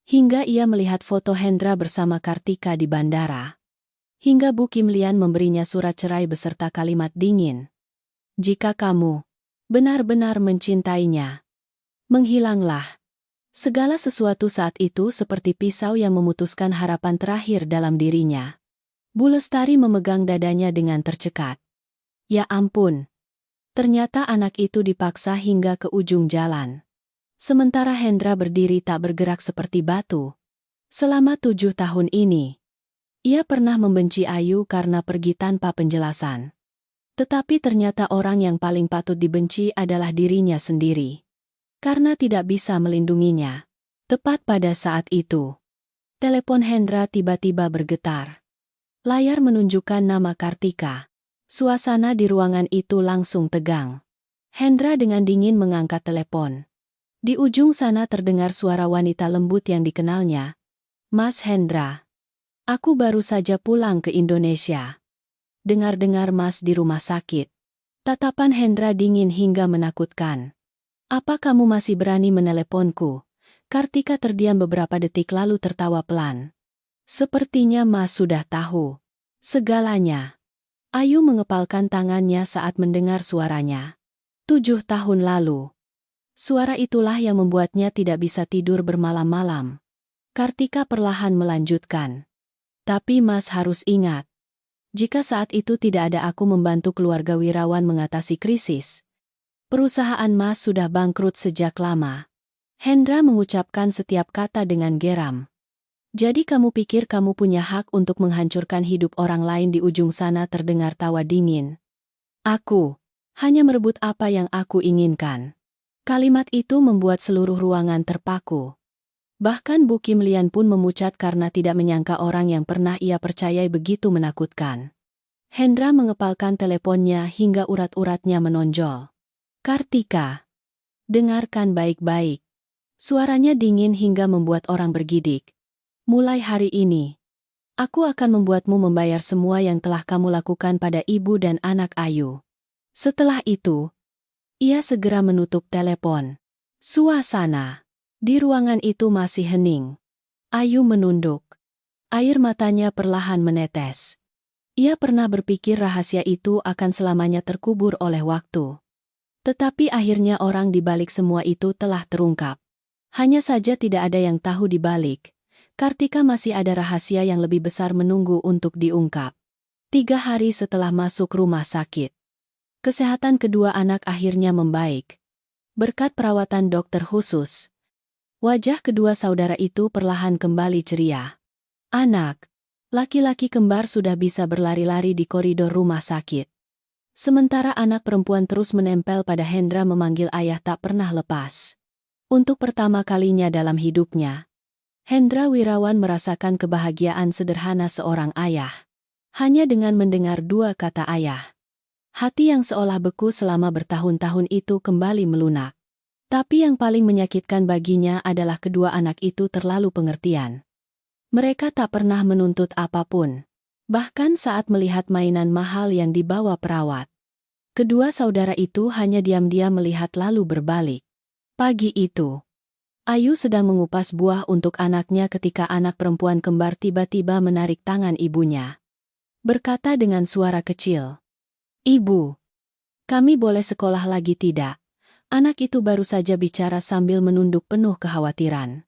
Hingga ia melihat foto Hendra bersama Kartika di bandara. Hingga Bu Kim Lian memberinya surat cerai beserta kalimat dingin. Jika kamu benar-benar mencintainya, menghilanglah. Segala sesuatu saat itu seperti pisau yang memutuskan harapan terakhir dalam dirinya. Bu Lestari memegang dadanya dengan tercekat. Ya ampun. Ternyata anak itu dipaksa hingga ke ujung jalan. Sementara Hendra berdiri tak bergerak seperti batu. Selama 7 tahun ini, ia pernah membenci Ayu karena pergi tanpa penjelasan. Tetapi ternyata orang yang paling patut dibenci adalah dirinya sendiri. Karena tidak bisa melindunginya. Tepat pada saat itu, telepon Hendra tiba-tiba bergetar. Layar menunjukkan nama Kartika. Suasana di ruangan itu langsung tegang. Hendra dengan dingin mengangkat telepon. Di ujung sana terdengar suara wanita lembut yang dikenalnya. Mas Hendra. Aku baru saja pulang ke Indonesia. Dengar-dengar Mas di rumah sakit. Tatapan Hendra dingin hingga menakutkan. Apa kamu masih berani meneleponku? Kartika terdiam beberapa detik lalu tertawa pelan. Sepertinya Mas sudah tahu segalanya. Ayu mengepalkan tangannya saat mendengar suaranya. 7 tahun lalu. Suara itulah yang membuatnya tidak bisa tidur bermalam-malam. Kartika perlahan melanjutkan. Tapi Mas harus ingat. Jika saat itu tidak ada aku membantu keluarga Wirawan mengatasi krisis, perusahaan Mas sudah bangkrut sejak lama. Hendra mengucapkan setiap kata dengan geram. Jadi kamu pikir kamu punya hak untuk menghancurkan hidup orang lain di ujung sana? Terdengar tawa dingin. Aku hanya merebut apa yang aku inginkan. Kalimat itu membuat seluruh ruangan terpaku. Bahkan Bu Kim Lian pun memucat karena tidak menyangka orang yang pernah ia percayai begitu menakutkan. Hendra mengepalkan teleponnya hingga urat-uratnya menonjol. Kartika, dengarkan baik-baik. Suaranya dingin hingga membuat orang bergidik. Mulai hari ini, aku akan membuatmu membayar semua yang telah kamu lakukan pada ibu dan anak Ayu. Setelah itu, ia segera menutup telepon. Suasana di ruangan itu masih hening. Ayu menunduk. Air matanya perlahan menetes. Ia pernah berpikir rahasia itu akan selamanya terkubur oleh waktu. Tetapi akhirnya orang di balik semua itu telah terungkap. Hanya saja tidak ada yang tahu di balik. Kartika masih ada rahasia yang lebih besar menunggu untuk diungkap. 3 hari setelah masuk rumah sakit, kesehatan kedua anak akhirnya membaik. Berkat perawatan dokter khusus, wajah kedua saudara itu perlahan kembali ceria. Anak laki-laki kembar sudah bisa berlari-lari di koridor rumah sakit. Sementara anak perempuan terus menempel pada Hendra memanggil ayah tak pernah lepas. Untuk pertama kalinya dalam hidupnya, Hendra Wirawan merasakan kebahagiaan sederhana seorang ayah. Hanya dengan mendengar 2 kata ayah. Hati yang seolah beku selama bertahun-tahun itu kembali melunak. Tapi yang paling menyakitkan baginya adalah kedua anak itu terlalu pengertian. Mereka tak pernah menuntut apapun. Bahkan saat melihat mainan mahal yang dibawa perawat, kedua saudara itu hanya diam-diam melihat lalu berbalik. Pagi itu, Ayu sedang mengupas buah untuk anaknya ketika anak perempuan kembar tiba-tiba menarik tangan ibunya. Berkata dengan suara kecil, "Ibu, kami boleh sekolah lagi tidak?" Anak itu baru saja bicara sambil menunduk penuh kekhawatiran.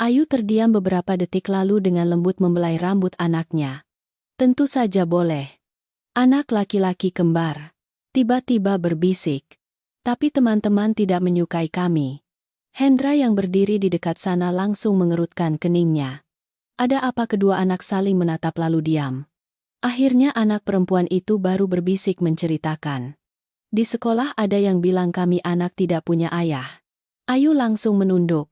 Ayu terdiam beberapa detik lalu dengan lembut membelai rambut anaknya. "Tentu saja boleh." Anak laki-laki kembar tiba-tiba berbisik. "Tapi teman-teman tidak menyukai kami." Hendra yang berdiri di dekat sana langsung mengerutkan keningnya. Ada apa? Kedua anak saling menatap lalu diam. Akhirnya anak perempuan itu baru berbisik menceritakan. "Di sekolah ada yang bilang kami anak tidak punya ayah." Ayu langsung menunduk.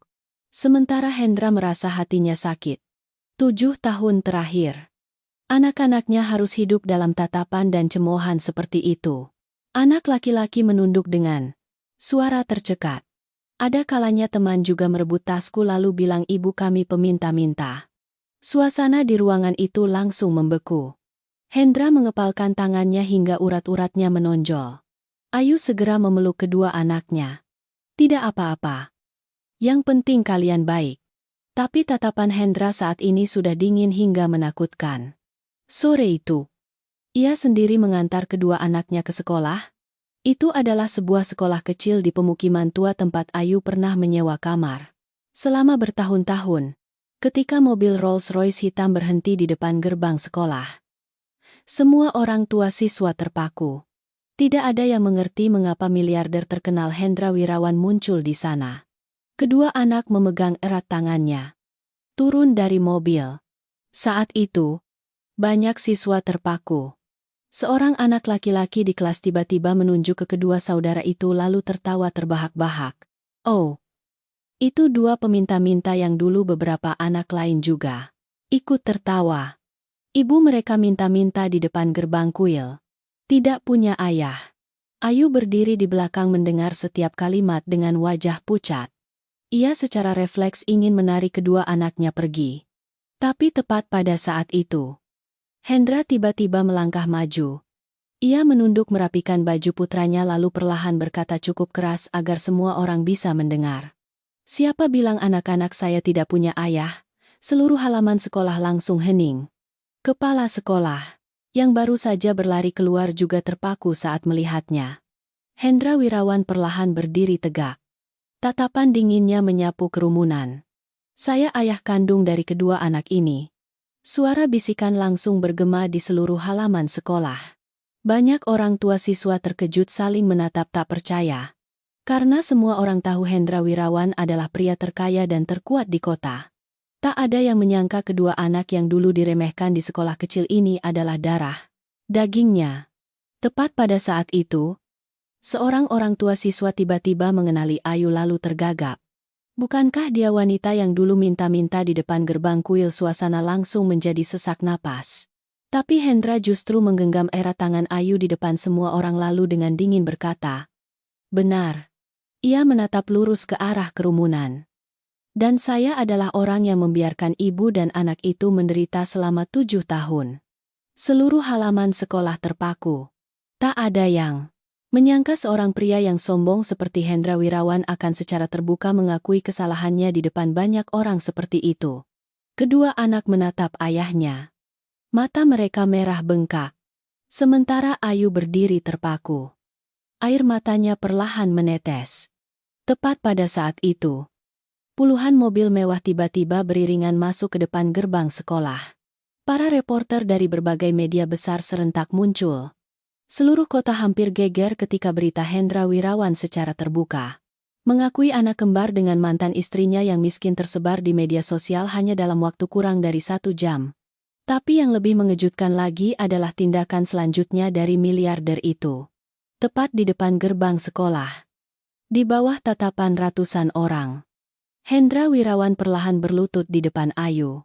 Sementara Hendra merasa hatinya sakit. 7 tahun terakhir. Anak-anaknya harus hidup dalam tatapan dan cemoohan seperti itu. Anak laki-laki menunduk dengan suara tercekat. Ada kalanya teman juga merebut tasku lalu bilang ibu kami peminta-minta. Suasana di ruangan itu langsung membeku. Hendra mengepalkan tangannya hingga urat-uratnya menonjol. Ayu segera memeluk kedua anaknya. Tidak apa-apa. Yang penting kalian baik. Tapi tatapan Hendra saat ini sudah dingin hingga menakutkan. Sore itu, ia sendiri mengantar kedua anaknya ke sekolah. Itu adalah sebuah sekolah kecil di pemukiman tua tempat Ayu pernah menyewa kamar. Selama bertahun-tahun, ketika mobil Rolls-Royce hitam berhenti di depan gerbang sekolah, semua orang tua siswa terpaku. Tidak ada yang mengerti mengapa miliarder terkenal Hendra Wirawan muncul di sana. Kedua anak memegang erat tangannya. Turun dari mobil. Saat itu, banyak siswa terpaku. Seorang anak laki-laki di kelas tiba-tiba menunjuk ke kedua saudara itu lalu tertawa terbahak-bahak. Oh, itu dua peminta-minta yang dulu beberapa anak lain juga ikut tertawa. Ibu mereka minta-minta di depan gerbang kuil. Tidak punya ayah. Ayu berdiri di belakang mendengar setiap kalimat dengan wajah pucat. Ia secara refleks ingin menarik kedua anaknya pergi. Tapi tepat pada saat itu, Hendra tiba-tiba melangkah maju. Ia menunduk merapikan baju putranya lalu perlahan berkata cukup keras agar semua orang bisa mendengar. Siapa bilang anak-anak saya tidak punya ayah? Seluruh halaman sekolah langsung hening. Kepala sekolah, yang baru saja berlari keluar juga terpaku saat melihatnya. Hendra Wirawan perlahan berdiri tegak. Tatapan dinginnya menyapu kerumunan. Saya ayah kandung dari kedua anak ini. Suara bisikan langsung bergema di seluruh halaman sekolah. Banyak orang tua siswa terkejut saling menatap tak percaya. Karena semua orang tahu Hendra Wirawan adalah pria terkaya dan terkuat di kota. Tak ada yang menyangka kedua anak yang dulu diremehkan di sekolah kecil ini adalah darah dagingnya. Tepat pada saat itu, seorang orang tua siswa tiba-tiba mengenali Ayu lalu tergagap. Bukankah dia wanita yang dulu minta-minta di depan gerbang kuil? Suasana langsung menjadi sesak napas. Tapi Hendra justru menggenggam erat tangan Ayu di depan semua orang lalu dengan dingin berkata, benar. Ia menatap lurus ke arah kerumunan. Dan saya adalah orang yang membiarkan ibu dan anak itu menderita selama 7 tahun. Seluruh halaman sekolah terpaku. Tak ada yang menyangka seorang pria yang sombong seperti Hendra Wirawan akan secara terbuka mengakui kesalahannya di depan banyak orang seperti itu. Kedua anak menatap ayahnya. Mata mereka merah bengkak. Sementara Ayu berdiri terpaku. Air matanya perlahan menetes. Tepat pada saat itu, puluhan mobil mewah tiba-tiba beriringan masuk ke depan gerbang sekolah. Para reporter dari berbagai media besar serentak muncul. Seluruh kota hampir geger ketika berita Hendra Wirawan secara terbuka mengakui anak kembar dengan mantan istrinya yang miskin tersebar di media sosial hanya dalam waktu kurang dari 1 jam. Tapi yang lebih mengejutkan lagi adalah tindakan selanjutnya dari miliarder itu. Tepat di depan gerbang sekolah. Di bawah tatapan ratusan orang, Hendra Wirawan perlahan berlutut di depan Ayu.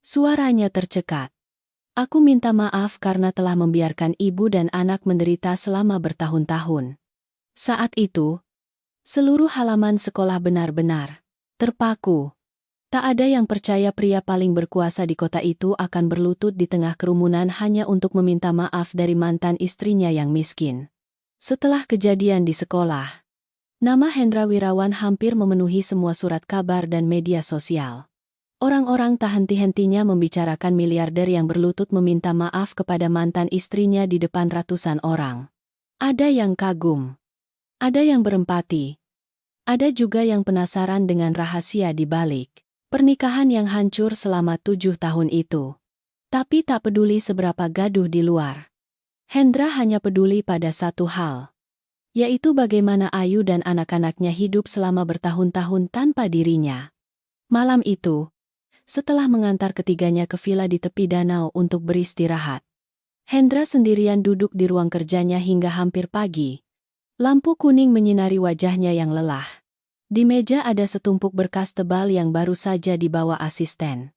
Suaranya tercekat. Aku minta maaf karena telah membiarkan ibu dan anak menderita selama bertahun-tahun. Saat itu, seluruh halaman sekolah benar-benar terpaku. Tak ada yang percaya pria paling berkuasa di kota itu akan berlutut di tengah kerumunan hanya untuk meminta maaf dari mantan istrinya yang miskin. Setelah kejadian di sekolah, nama Hendra Wirawan hampir memenuhi semua surat kabar dan media sosial. Orang-orang tak henti-hentinya membicarakan miliarder yang berlutut meminta maaf kepada mantan istrinya di depan ratusan orang. Ada yang kagum. Ada yang berempati. Ada juga yang penasaran dengan rahasia di balik pernikahan yang hancur selama 7 tahun itu. Tapi tak peduli seberapa gaduh di luar, Hendra hanya peduli pada satu hal, yaitu bagaimana Ayu dan anak-anaknya hidup selama bertahun-tahun tanpa dirinya. Malam itu, setelah mengantar ketiganya ke villa di tepi danau untuk beristirahat, Hendra sendirian duduk di ruang kerjanya hingga hampir pagi. Lampu kuning menyinari wajahnya yang lelah. Di meja ada setumpuk berkas tebal yang baru saja dibawa asisten.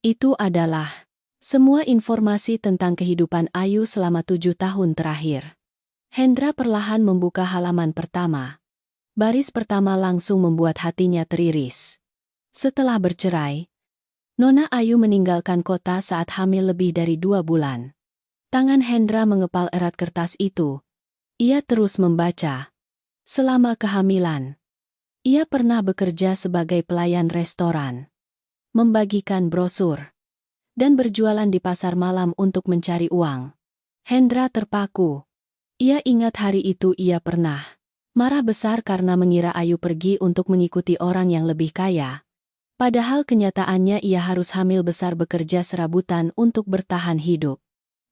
Itu adalah semua informasi tentang kehidupan Ayu selama 7 tahun terakhir. Hendra perlahan membuka halaman pertama. Baris pertama langsung membuat hatinya teriris. Setelah bercerai, Nona Ayu meninggalkan kota saat hamil lebih dari 2 bulan. Tangan Hendra mengepal erat kertas itu. Ia terus membaca. Selama kehamilan, ia pernah bekerja sebagai pelayan restoran, membagikan brosur, dan berjualan di pasar malam untuk mencari uang. Hendra terpaku. Ia ingat hari itu ia pernah marah besar karena mengira Ayu pergi untuk mengikuti orang yang lebih kaya. Padahal kenyataannya ia harus hamil besar bekerja serabutan untuk bertahan hidup.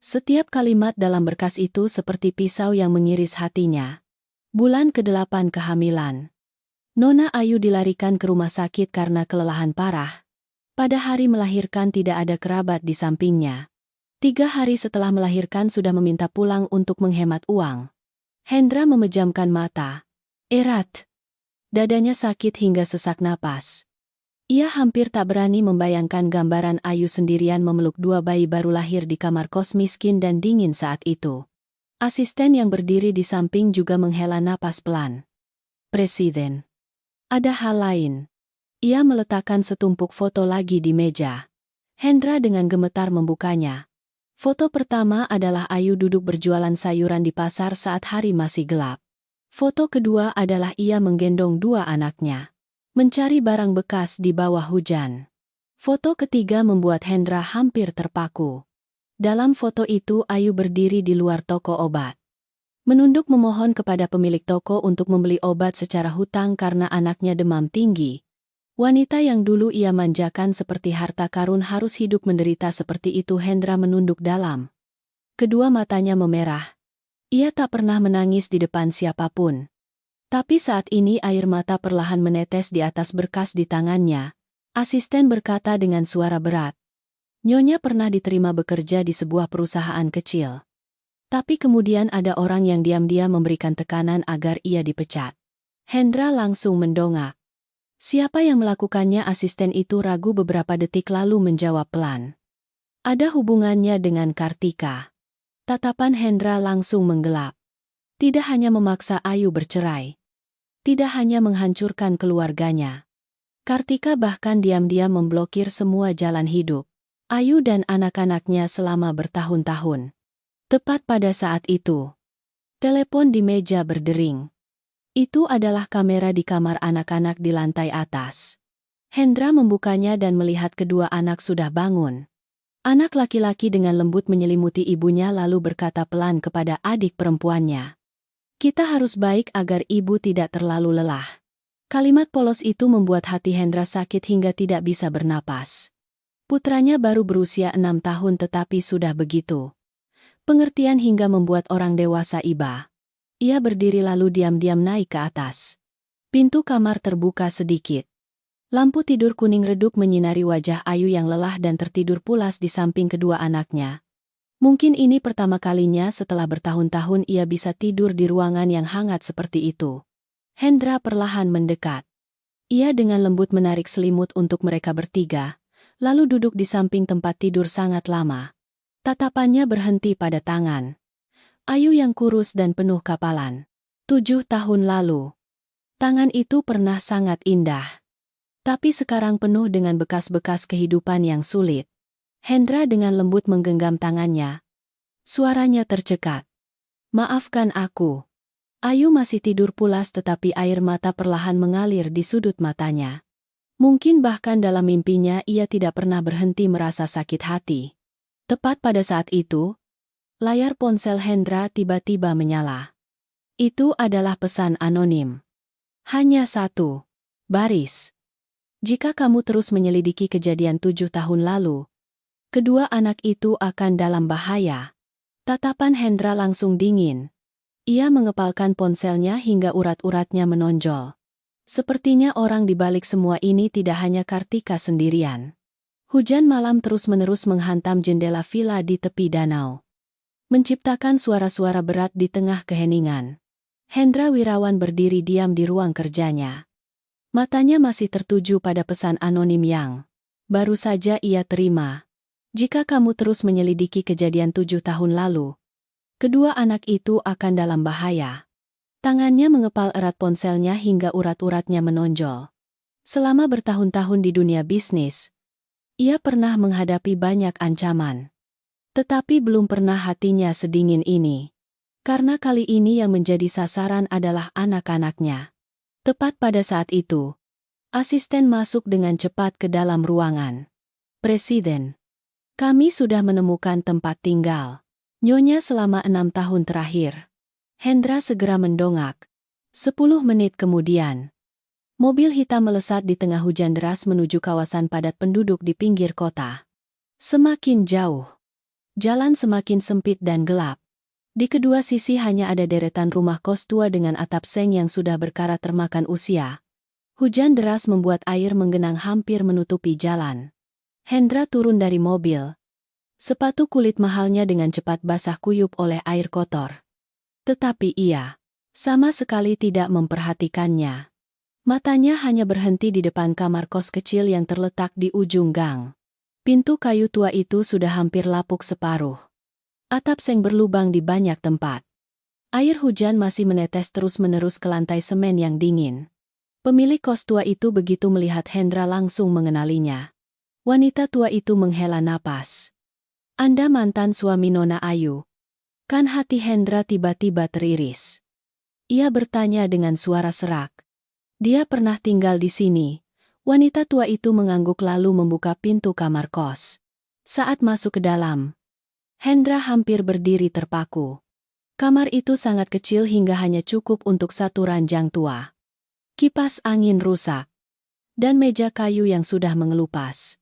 Setiap kalimat dalam berkas itu seperti pisau yang mengiris hatinya. Bulan ke-8 kehamilan. Nona Ayu dilarikan ke rumah sakit karena kelelahan parah. Pada hari melahirkan tidak ada kerabat di sampingnya. 3 hari setelah melahirkan sudah meminta pulang untuk menghemat uang. Hendra memejamkan mata. Erat. Dadanya sakit hingga sesak napas. Ia hampir tak berani membayangkan gambaran Ayu sendirian memeluk 2 bayi baru lahir di kamar kos miskin dan dingin saat itu. Asisten yang berdiri di samping juga menghela napas pelan. Presiden. Ada hal lain. Ia meletakkan setumpuk foto lagi di meja. Hendra dengan gemetar membukanya. Foto pertama adalah Ayu duduk berjualan sayuran di pasar saat hari masih gelap. Foto kedua adalah ia menggendong 2 anaknya, mencari barang bekas di bawah hujan. Foto ketiga membuat Hendra hampir terpaku. Dalam foto itu Ayu berdiri di luar toko obat. Menunduk memohon kepada pemilik toko untuk membeli obat secara hutang karena anaknya demam tinggi. Wanita yang dulu ia manjakan seperti harta karun harus hidup menderita seperti itu. Hendra menunduk dalam. Kedua matanya memerah. Ia tak pernah menangis di depan siapapun. Tapi saat ini air mata perlahan menetes di atas berkas di tangannya. Asisten berkata dengan suara berat. Nyonya pernah diterima bekerja di sebuah perusahaan kecil. Tapi kemudian ada orang yang diam-diam memberikan tekanan agar ia dipecat. Hendra langsung mendongak. Siapa yang melakukannya? Asisten itu ragu beberapa detik lalu menjawab pelan. Ada hubungannya dengan Kartika. Tatapan Hendra langsung menggelap. Tidak hanya memaksa Ayu bercerai. Tidak hanya menghancurkan keluarganya. Kartika bahkan diam-diam memblokir semua jalan hidup Ayu dan anak-anaknya selama bertahun-tahun. Tepat pada saat itu, telepon di meja berdering. Itu adalah kamera di kamar anak-anak di lantai atas. Hendra membukanya dan melihat kedua anak sudah bangun. Anak laki-laki dengan lembut menyelimuti ibunya lalu berkata pelan kepada adik perempuannya. Kita harus baik agar ibu tidak terlalu lelah. Kalimat polos itu membuat hati Hendra sakit hingga tidak bisa bernapas. Putranya baru berusia 6 tahun tetapi sudah begitu pengertian hingga membuat orang dewasa iba. Ia berdiri lalu diam-diam naik ke atas. Pintu kamar terbuka sedikit. Lampu tidur kuning redup menyinari wajah Ayu yang lelah dan tertidur pulas di samping kedua anaknya. Mungkin ini pertama kalinya setelah bertahun-tahun ia bisa tidur di ruangan yang hangat seperti itu. Hendra perlahan mendekat. Ia dengan lembut menarik selimut untuk mereka bertiga, lalu duduk di samping tempat tidur sangat lama. Tatapannya berhenti pada tangan Ayu yang kurus dan penuh kapalan. 7 tahun lalu. Tangan itu pernah sangat indah. Tapi sekarang penuh dengan bekas-bekas kehidupan yang sulit. Hendra dengan lembut menggenggam tangannya. Suaranya tercekat. Maafkan aku. Ayu masih tidur pulas tetapi air mata perlahan mengalir di sudut matanya. Mungkin bahkan dalam mimpinya ia tidak pernah berhenti merasa sakit hati. Tepat pada saat itu, layar ponsel Hendra tiba-tiba menyala. Itu adalah pesan anonim. Hanya 1 baris. Jika kamu terus menyelidiki kejadian 7 tahun lalu, kedua anak itu akan dalam bahaya. Tatapan Hendra langsung dingin. Ia mengepalkan ponselnya hingga urat-uratnya menonjol. Sepertinya orang di balik semua ini tidak hanya Kartika sendirian. Hujan malam terus-menerus menghantam jendela villa di tepi danau, menciptakan suara-suara berat di tengah keheningan. Hendra Wirawan berdiri diam di ruang kerjanya. Matanya masih tertuju pada pesan anonim yang Baru saja ia terima. Jika kamu terus menyelidiki kejadian 7 tahun lalu, kedua anak itu akan dalam bahaya. Tangannya mengepal erat ponselnya hingga urat-uratnya menonjol. Selama bertahun-tahun di dunia bisnis, ia pernah menghadapi banyak ancaman. Tetapi belum pernah hatinya sedingin ini. Karena kali ini yang menjadi sasaran adalah anak-anaknya. Tepat pada saat itu, asisten masuk dengan cepat ke dalam ruangan. Presiden, kami sudah menemukan tempat tinggal Nyonya selama 6 tahun terakhir. Hendra segera mendongak. 10 menit kemudian, mobil hitam melesat di tengah hujan deras menuju kawasan padat penduduk di pinggir kota. Semakin jauh, jalan semakin sempit dan gelap. Di kedua sisi hanya ada deretan rumah kos tua dengan atap seng yang sudah berkarat termakan usia. Hujan deras membuat air menggenang hampir menutupi jalan. Hendra turun dari mobil. Sepatu kulit mahalnya dengan cepat basah kuyup oleh air kotor. Tetapi ia sama sekali tidak memperhatikannya. Matanya hanya berhenti di depan kamar kos kecil yang terletak di ujung gang. Pintu kayu tua itu sudah hampir lapuk separuh. Atap seng berlubang di banyak tempat. Air hujan masih menetes terus-menerus ke lantai semen yang dingin. Pemilik kos tua itu begitu melihat Hendra langsung mengenalinya. Wanita tua itu menghela napas. Anda mantan suami Nona Ayu. Kan hati Hendra tiba-tiba teriris. Ia bertanya dengan suara serak. Dia pernah tinggal di sini. Wanita tua itu mengangguk lalu membuka pintu kamar kos. Saat masuk ke dalam, Hendra hampir berdiri terpaku. Kamar itu sangat kecil hingga hanya cukup untuk satu ranjang tua. Kipas angin rusak. Dan meja kayu yang sudah mengelupas.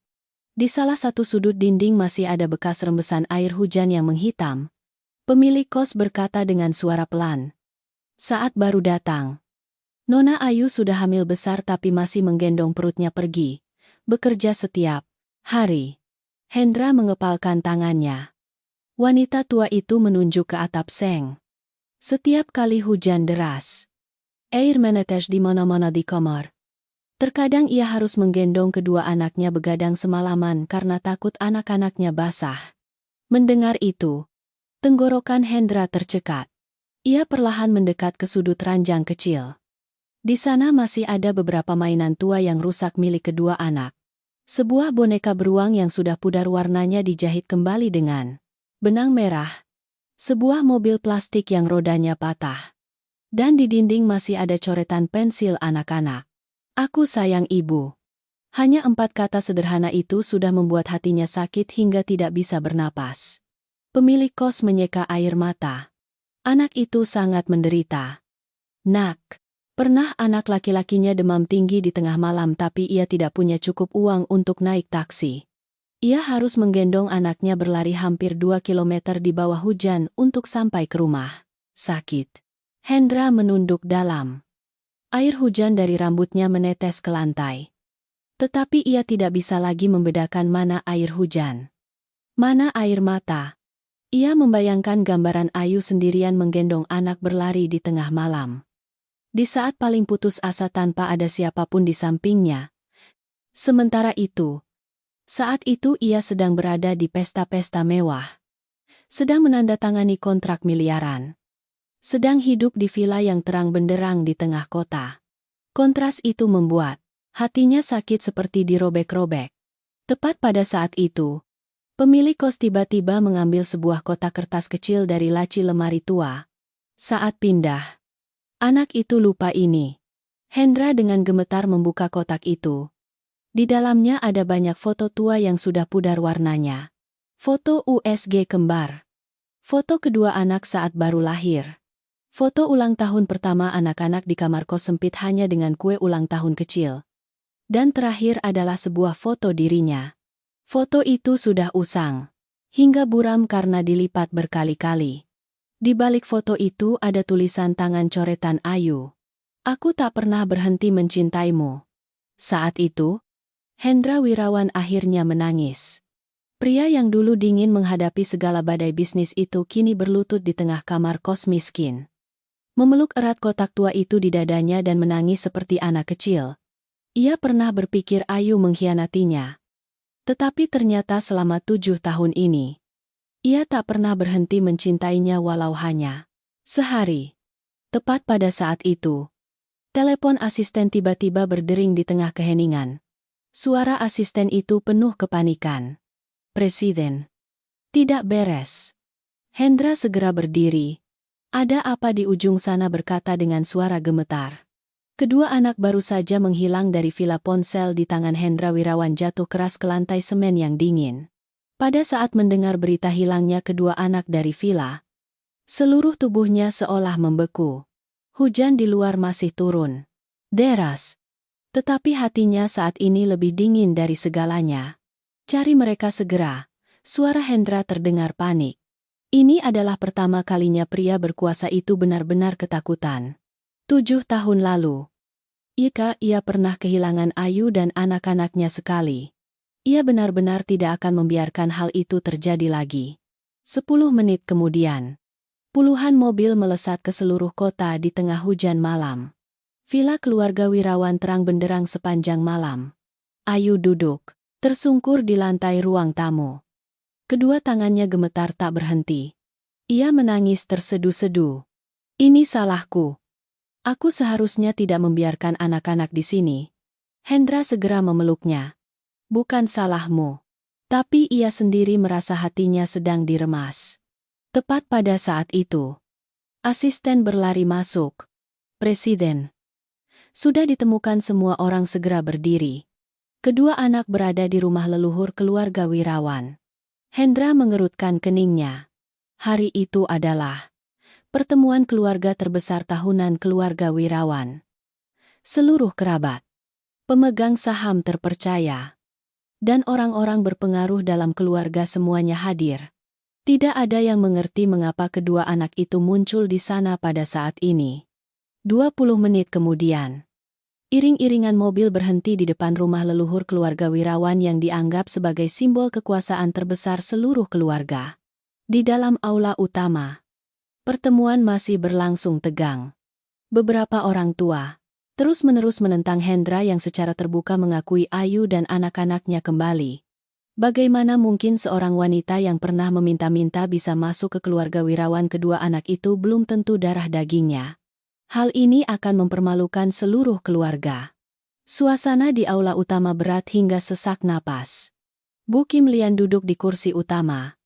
Di salah satu sudut dinding masih ada bekas rembesan air hujan yang menghitam. Pemilik kos berkata dengan suara pelan. Saat baru datang, Nona Ayu sudah hamil besar tapi masih menggendong perutnya pergi. Bekerja setiap hari. Hendra mengepalkan tangannya. Wanita tua itu menunjuk ke atap seng. Setiap kali hujan deras, air menetes di mana-mana di kamar. Terkadang ia harus menggendong kedua anaknya begadang semalaman karena takut anak-anaknya basah. Mendengar itu, tenggorokan Hendra tercekat. Ia perlahan mendekat ke sudut ranjang kecil. Di sana masih ada beberapa mainan tua yang rusak milik kedua anak. Sebuah boneka beruang yang sudah pudar warnanya dijahit kembali dengan benang merah. Sebuah mobil plastik yang rodanya patah. Dan di dinding masih ada coretan pensil anak-anak. Aku sayang ibu. Hanya 4 kata sederhana itu sudah membuat hatinya sakit hingga tidak bisa bernapas. Pemilik kos menyeka air mata. Anak itu sangat menderita. Nak, pernah anak laki-lakinya demam tinggi di tengah malam tapi ia tidak punya cukup uang untuk naik taksi. Ia harus menggendong anaknya berlari hampir 2 kilometer di bawah hujan untuk sampai ke rumah sakit. Hendra menunduk dalam. Air hujan dari rambutnya menetes ke lantai. Tetapi ia tidak bisa lagi membedakan mana air hujan, mana air mata. Ia membayangkan gambaran Ayu sendirian menggendong anak berlari di tengah malam. Di saat paling putus asa tanpa ada siapapun di sampingnya. Sementara itu, saat itu ia sedang berada di pesta-pesta mewah. Sedang menandatangani kontrak miliaran. Sedang hidup di villa yang terang benderang di tengah kota. Kontras itu membuat hatinya sakit seperti dirobek-robek. Tepat pada saat itu, pemilik kos tiba-tiba mengambil sebuah kotak kertas kecil dari laci lemari tua. Saat pindah, anak itu lupa ini. Hendra dengan gemetar membuka kotak itu. Di dalamnya ada banyak foto tua yang sudah pudar warnanya. Foto USG kembar. Foto kedua anak saat baru lahir. Foto ulang tahun pertama anak-anak di kamar kos sempit hanya dengan kue ulang tahun kecil. Dan terakhir adalah sebuah foto dirinya. Foto itu sudah usang, hingga buram karena dilipat berkali-kali. Di balik foto itu ada tulisan tangan coretan Ayu. Aku tak pernah berhenti mencintaimu. Saat itu, Hendra Wirawan akhirnya menangis. Pria yang dulu dingin menghadapi segala badai bisnis itu kini berlutut di tengah kamar kos miskin. Memeluk erat kotak tua itu di dadanya dan menangis seperti anak kecil. Ia pernah berpikir Ayu mengkhianatinya. Tetapi ternyata selama 7 tahun ini, ia tak pernah berhenti mencintainya walau hanya sehari. Tepat pada saat itu, telepon asisten tiba-tiba berdering di tengah keheningan. Suara asisten itu penuh kepanikan. "Presiden, tidak beres." Hendra segera berdiri. "Ada apa?" di ujung sana berkata dengan suara gemetar. Kedua anak baru saja menghilang dari villa. Ponsel di tangan Hendra Wirawan jatuh keras ke lantai semen yang dingin. Pada saat mendengar berita hilangnya kedua anak dari villa, seluruh tubuhnya seolah membeku. Hujan di luar masih turun deras, tetapi hatinya saat ini lebih dingin dari segalanya. "Cari mereka segera." Suara Hendra terdengar panik. Ini adalah pertama kalinya pria berkuasa itu benar-benar ketakutan. 7 tahun lalu, jika ia pernah kehilangan Ayu dan anak-anaknya sekali, ia benar-benar tidak akan membiarkan hal itu terjadi lagi. 10 menit kemudian, puluhan mobil melesat ke seluruh kota di tengah hujan malam. Villa keluarga Wirawan terang benderang sepanjang malam. Ayu duduk, tersungkur di lantai ruang tamu. Kedua tangannya gemetar tak berhenti. Ia menangis terseduh-seduh. "Ini salahku. Aku seharusnya tidak membiarkan anak-anak di sini." Hendra segera memeluknya. "Bukan salahmu." Tapi ia sendiri merasa hatinya sedang diremas. Tepat pada saat itu, asisten berlari masuk. "Presiden, sudah ditemukan." Semua orang segera berdiri. Kedua anak berada di rumah leluhur keluarga Wirawan. Hendra mengerutkan keningnya. Hari itu adalah pertemuan keluarga terbesar tahunan keluarga Wirawan. Seluruh kerabat, pemegang saham terpercaya, dan orang-orang berpengaruh dalam keluarga semuanya hadir. Tidak ada yang mengerti mengapa kedua anak itu muncul di sana pada saat ini. 20 menit kemudian, iring-iringan mobil berhenti di depan rumah leluhur keluarga Wirawan yang dianggap sebagai simbol kekuasaan terbesar seluruh keluarga. Di dalam aula utama, pertemuan masih berlangsung tegang. Beberapa orang tua terus-menerus menentang Hendra yang secara terbuka mengakui Ayu dan anak-anaknya kembali. Bagaimana mungkin seorang wanita yang pernah meminta-minta bisa masuk ke keluarga Wirawan? Kedua anak itu belum tentu darah dagingnya. Hal ini akan mempermalukan seluruh keluarga. Suasana di aula utama berat hingga sesak napas. Bu Kim Lian duduk di kursi utama.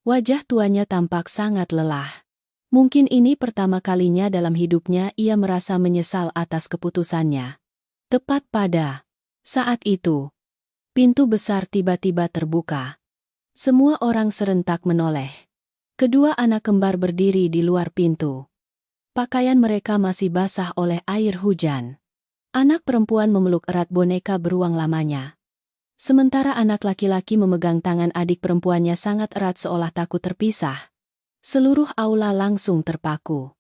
Wajah tuanya tampak sangat lelah. Mungkin ini pertama kalinya dalam hidupnya ia merasa menyesal atas keputusannya. Tepat pada saat itu, pintu besar tiba-tiba terbuka. Semua orang serentak menoleh. Kedua anak kembar berdiri di luar pintu. Pakaian mereka masih basah oleh air hujan. Anak perempuan memeluk erat boneka beruang lamanya. Sementara anak laki-laki memegang tangan adik perempuannya sangat erat seolah takut terpisah. Seluruh aula langsung terpaku.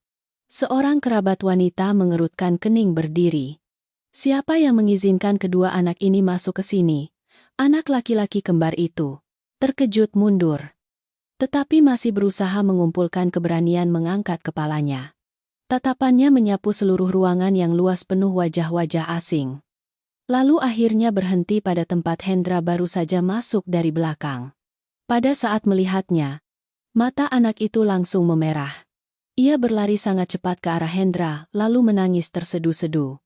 Seorang kerabat wanita mengerutkan kening berdiri. Siapa yang mengizinkan kedua anak ini masuk ke sini? Anak laki-laki kembar itu terkejut mundur. Tetapi masih berusaha mengumpulkan keberanian mengangkat kepalanya. Tatapannya menyapu seluruh ruangan yang luas penuh wajah-wajah asing. Lalu akhirnya berhenti pada tempat Hendra baru saja masuk dari belakang. Pada saat melihatnya, mata anak itu langsung memerah. Ia berlari sangat cepat ke arah Hendra, lalu menangis terseduh-seduh.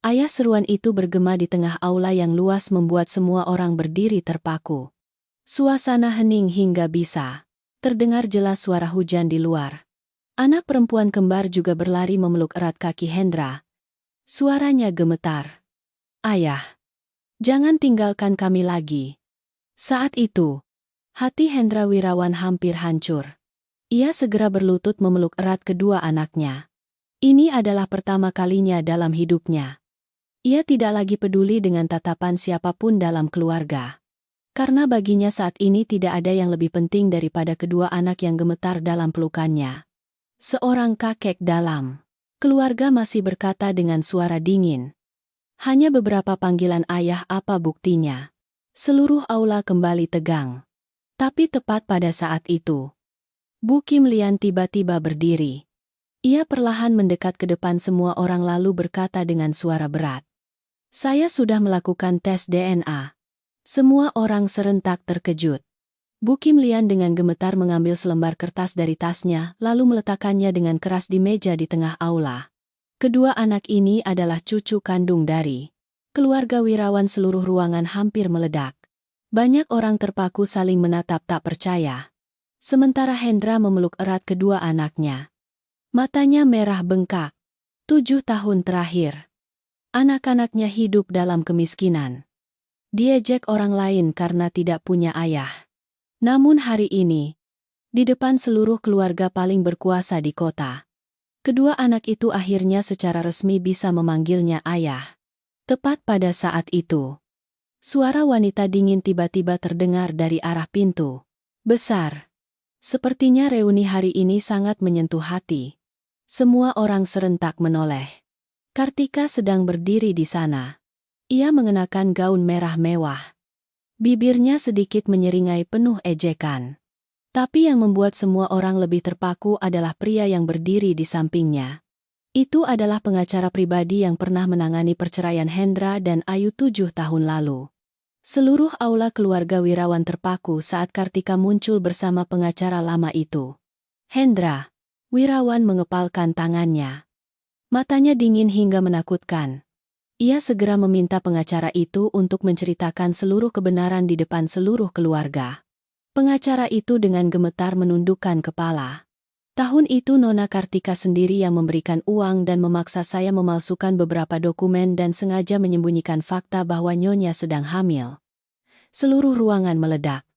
Ayah, seruan itu bergema di tengah aula yang luas membuat semua orang berdiri terpaku. Suasana hening hingga bisa terdengar jelas suara hujan di luar. Anak perempuan kembar juga berlari memeluk erat kaki Hendra. Suaranya gemetar. "Ayah, jangan tinggalkan kami lagi." Saat itu, hati Hendra Wirawan hampir hancur. Ia segera berlutut memeluk erat kedua anaknya. Ini adalah pertama kalinya dalam hidupnya. Ia tidak lagi peduli dengan tatapan siapapun dalam keluarga. Karena baginya saat ini tidak ada yang lebih penting daripada kedua anak yang gemetar dalam pelukannya. Seorang kakek dalam keluarga masih berkata dengan suara dingin. Hanya beberapa panggilan ayah, apa buktinya? Seluruh aula kembali tegang. Tapi tepat pada saat itu, Bu Kim Lian tiba-tiba berdiri. Ia perlahan mendekat ke depan semua orang lalu berkata dengan suara berat. "Saya sudah melakukan tes DNA. Semua orang serentak terkejut. Bu Kim Lian dengan gemetar mengambil selembar kertas dari tasnya, lalu meletakkannya dengan keras di meja di tengah aula. Kedua anak ini adalah cucu kandung dari keluarga wirawan. Seluruh ruangan hampir meledak. Banyak orang terpaku saling menatap tak percaya. Sementara Hendra memeluk erat kedua anaknya. Matanya merah bengkak. 7 tahun terakhir, anak-anaknya hidup dalam kemiskinan. Diejek orang lain karena tidak punya ayah. Namun hari ini, di depan seluruh keluarga paling berkuasa di kota, kedua anak itu akhirnya secara resmi bisa memanggilnya ayah. Tepat pada saat itu, suara wanita dingin tiba-tiba terdengar dari arah pintu besar. Sepertinya reuni hari ini sangat menyentuh hati. Semua orang serentak menoleh. Kartika sedang berdiri di sana. Ia mengenakan gaun merah mewah. Bibirnya sedikit menyeringai penuh ejekan. Tapi yang membuat semua orang lebih terpaku adalah pria yang berdiri di sampingnya. Itu adalah pengacara pribadi yang pernah menangani perceraian Hendra dan Ayu 7 tahun lalu. Seluruh aula keluarga wirawan terpaku saat Kartika muncul bersama pengacara lama itu. Hendra, wirawan mengepalkan tangannya. Matanya dingin hingga menakutkan. Ia segera meminta pengacara itu untuk menceritakan seluruh kebenaran di depan seluruh keluarga. Pengacara itu dengan gemetar menundukkan kepala. Tahun itu Nona Kartika sendiri yang memberikan uang dan memaksa saya memalsukan beberapa dokumen dan sengaja menyembunyikan fakta bahwa Nyonya sedang hamil. Seluruh ruangan meledak.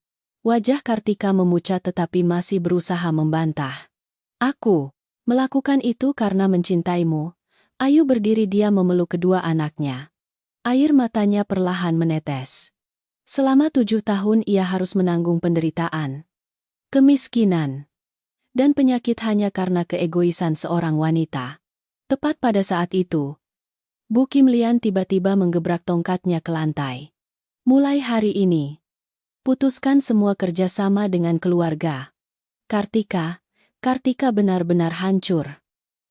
Wajah Kartika memucat tetapi masih berusaha membantah. Aku melakukan itu karena mencintaimu. Ayu berdiri dia memeluk kedua anaknya. Air matanya perlahan menetes. Selama 7 tahun ia harus menanggung penderitaan, kemiskinan, dan penyakit hanya karena keegoisan seorang wanita. Tepat pada saat itu, Bu Kim Lian tiba-tiba menggebrak tongkatnya ke lantai. Mulai hari ini, putuskan semua kerjasama dengan keluarga. Kartika benar-benar hancur.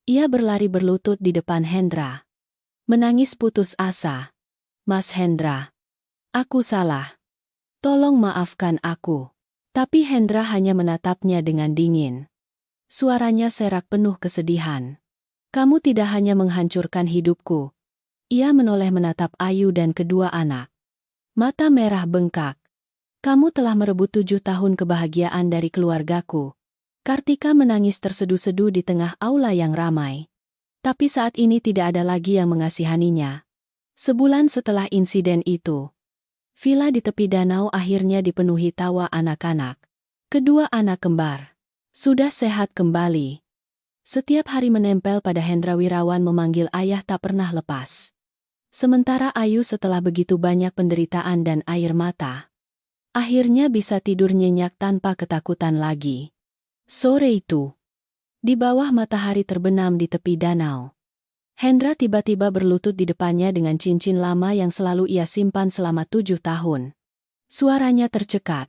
Ia berlari berlutut di depan Hendra. Menangis putus asa. Mas Hendra, aku salah. Tolong maafkan aku. Tapi Hendra hanya menatapnya dengan dingin. Suaranya serak penuh kesedihan. Kamu tidak hanya menghancurkan hidupku. Ia menoleh menatap Ayu dan kedua anak. Mata merah bengkak. Kamu telah merebut 7 tahun kebahagiaan dari keluargaku. Kartika menangis terseduh-seduh di tengah aula yang ramai. Tapi saat ini tidak ada lagi yang mengasihaninya. Sebulan setelah insiden itu, villa di tepi danau akhirnya dipenuhi tawa anak-anak. Kedua anak kembar sudah sehat kembali. Setiap hari menempel pada Hendra Wirawan memanggil ayah tak pernah lepas. Sementara Ayu setelah begitu banyak penderitaan dan air mata, akhirnya bisa tidur nyenyak tanpa ketakutan lagi. Sore itu, di bawah matahari terbenam di tepi danau, Hendra tiba-tiba berlutut di depannya dengan cincin lama yang selalu ia simpan selama 7 tahun. Suaranya tercekat.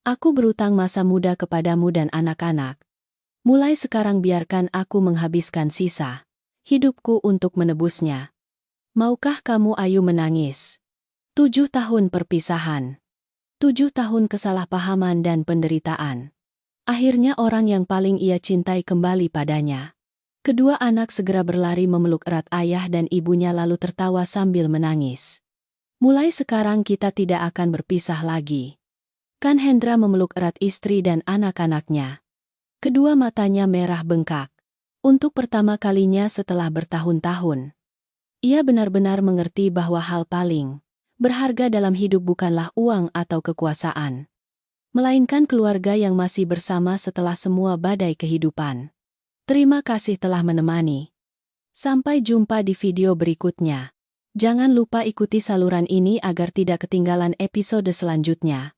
Aku berutang masa muda kepadamu dan anak-anak. Mulai sekarang biarkan aku menghabiskan sisa hidupku untuk menebusnya. Maukah kamu? Ayu menangis. 7 tahun perpisahan. 7 tahun kesalahpahaman dan penderitaan. Akhirnya orang yang paling ia cintai kembali padanya. Kedua anak segera berlari memeluk erat ayah dan ibunya lalu tertawa sambil menangis. Mulai sekarang kita tidak akan berpisah lagi. Kan Hendra memeluk erat istri dan anak-anaknya. Kedua matanya merah bengkak. Untuk pertama kalinya setelah bertahun-tahun, ia benar-benar mengerti bahwa hal paling berharga dalam hidup bukanlah uang atau kekuasaan, melainkan keluarga yang masih bersama setelah semua badai kehidupan. Terima kasih telah menemani. Sampai jumpa di video berikutnya. Jangan lupa ikuti saluran ini agar tidak ketinggalan episode selanjutnya.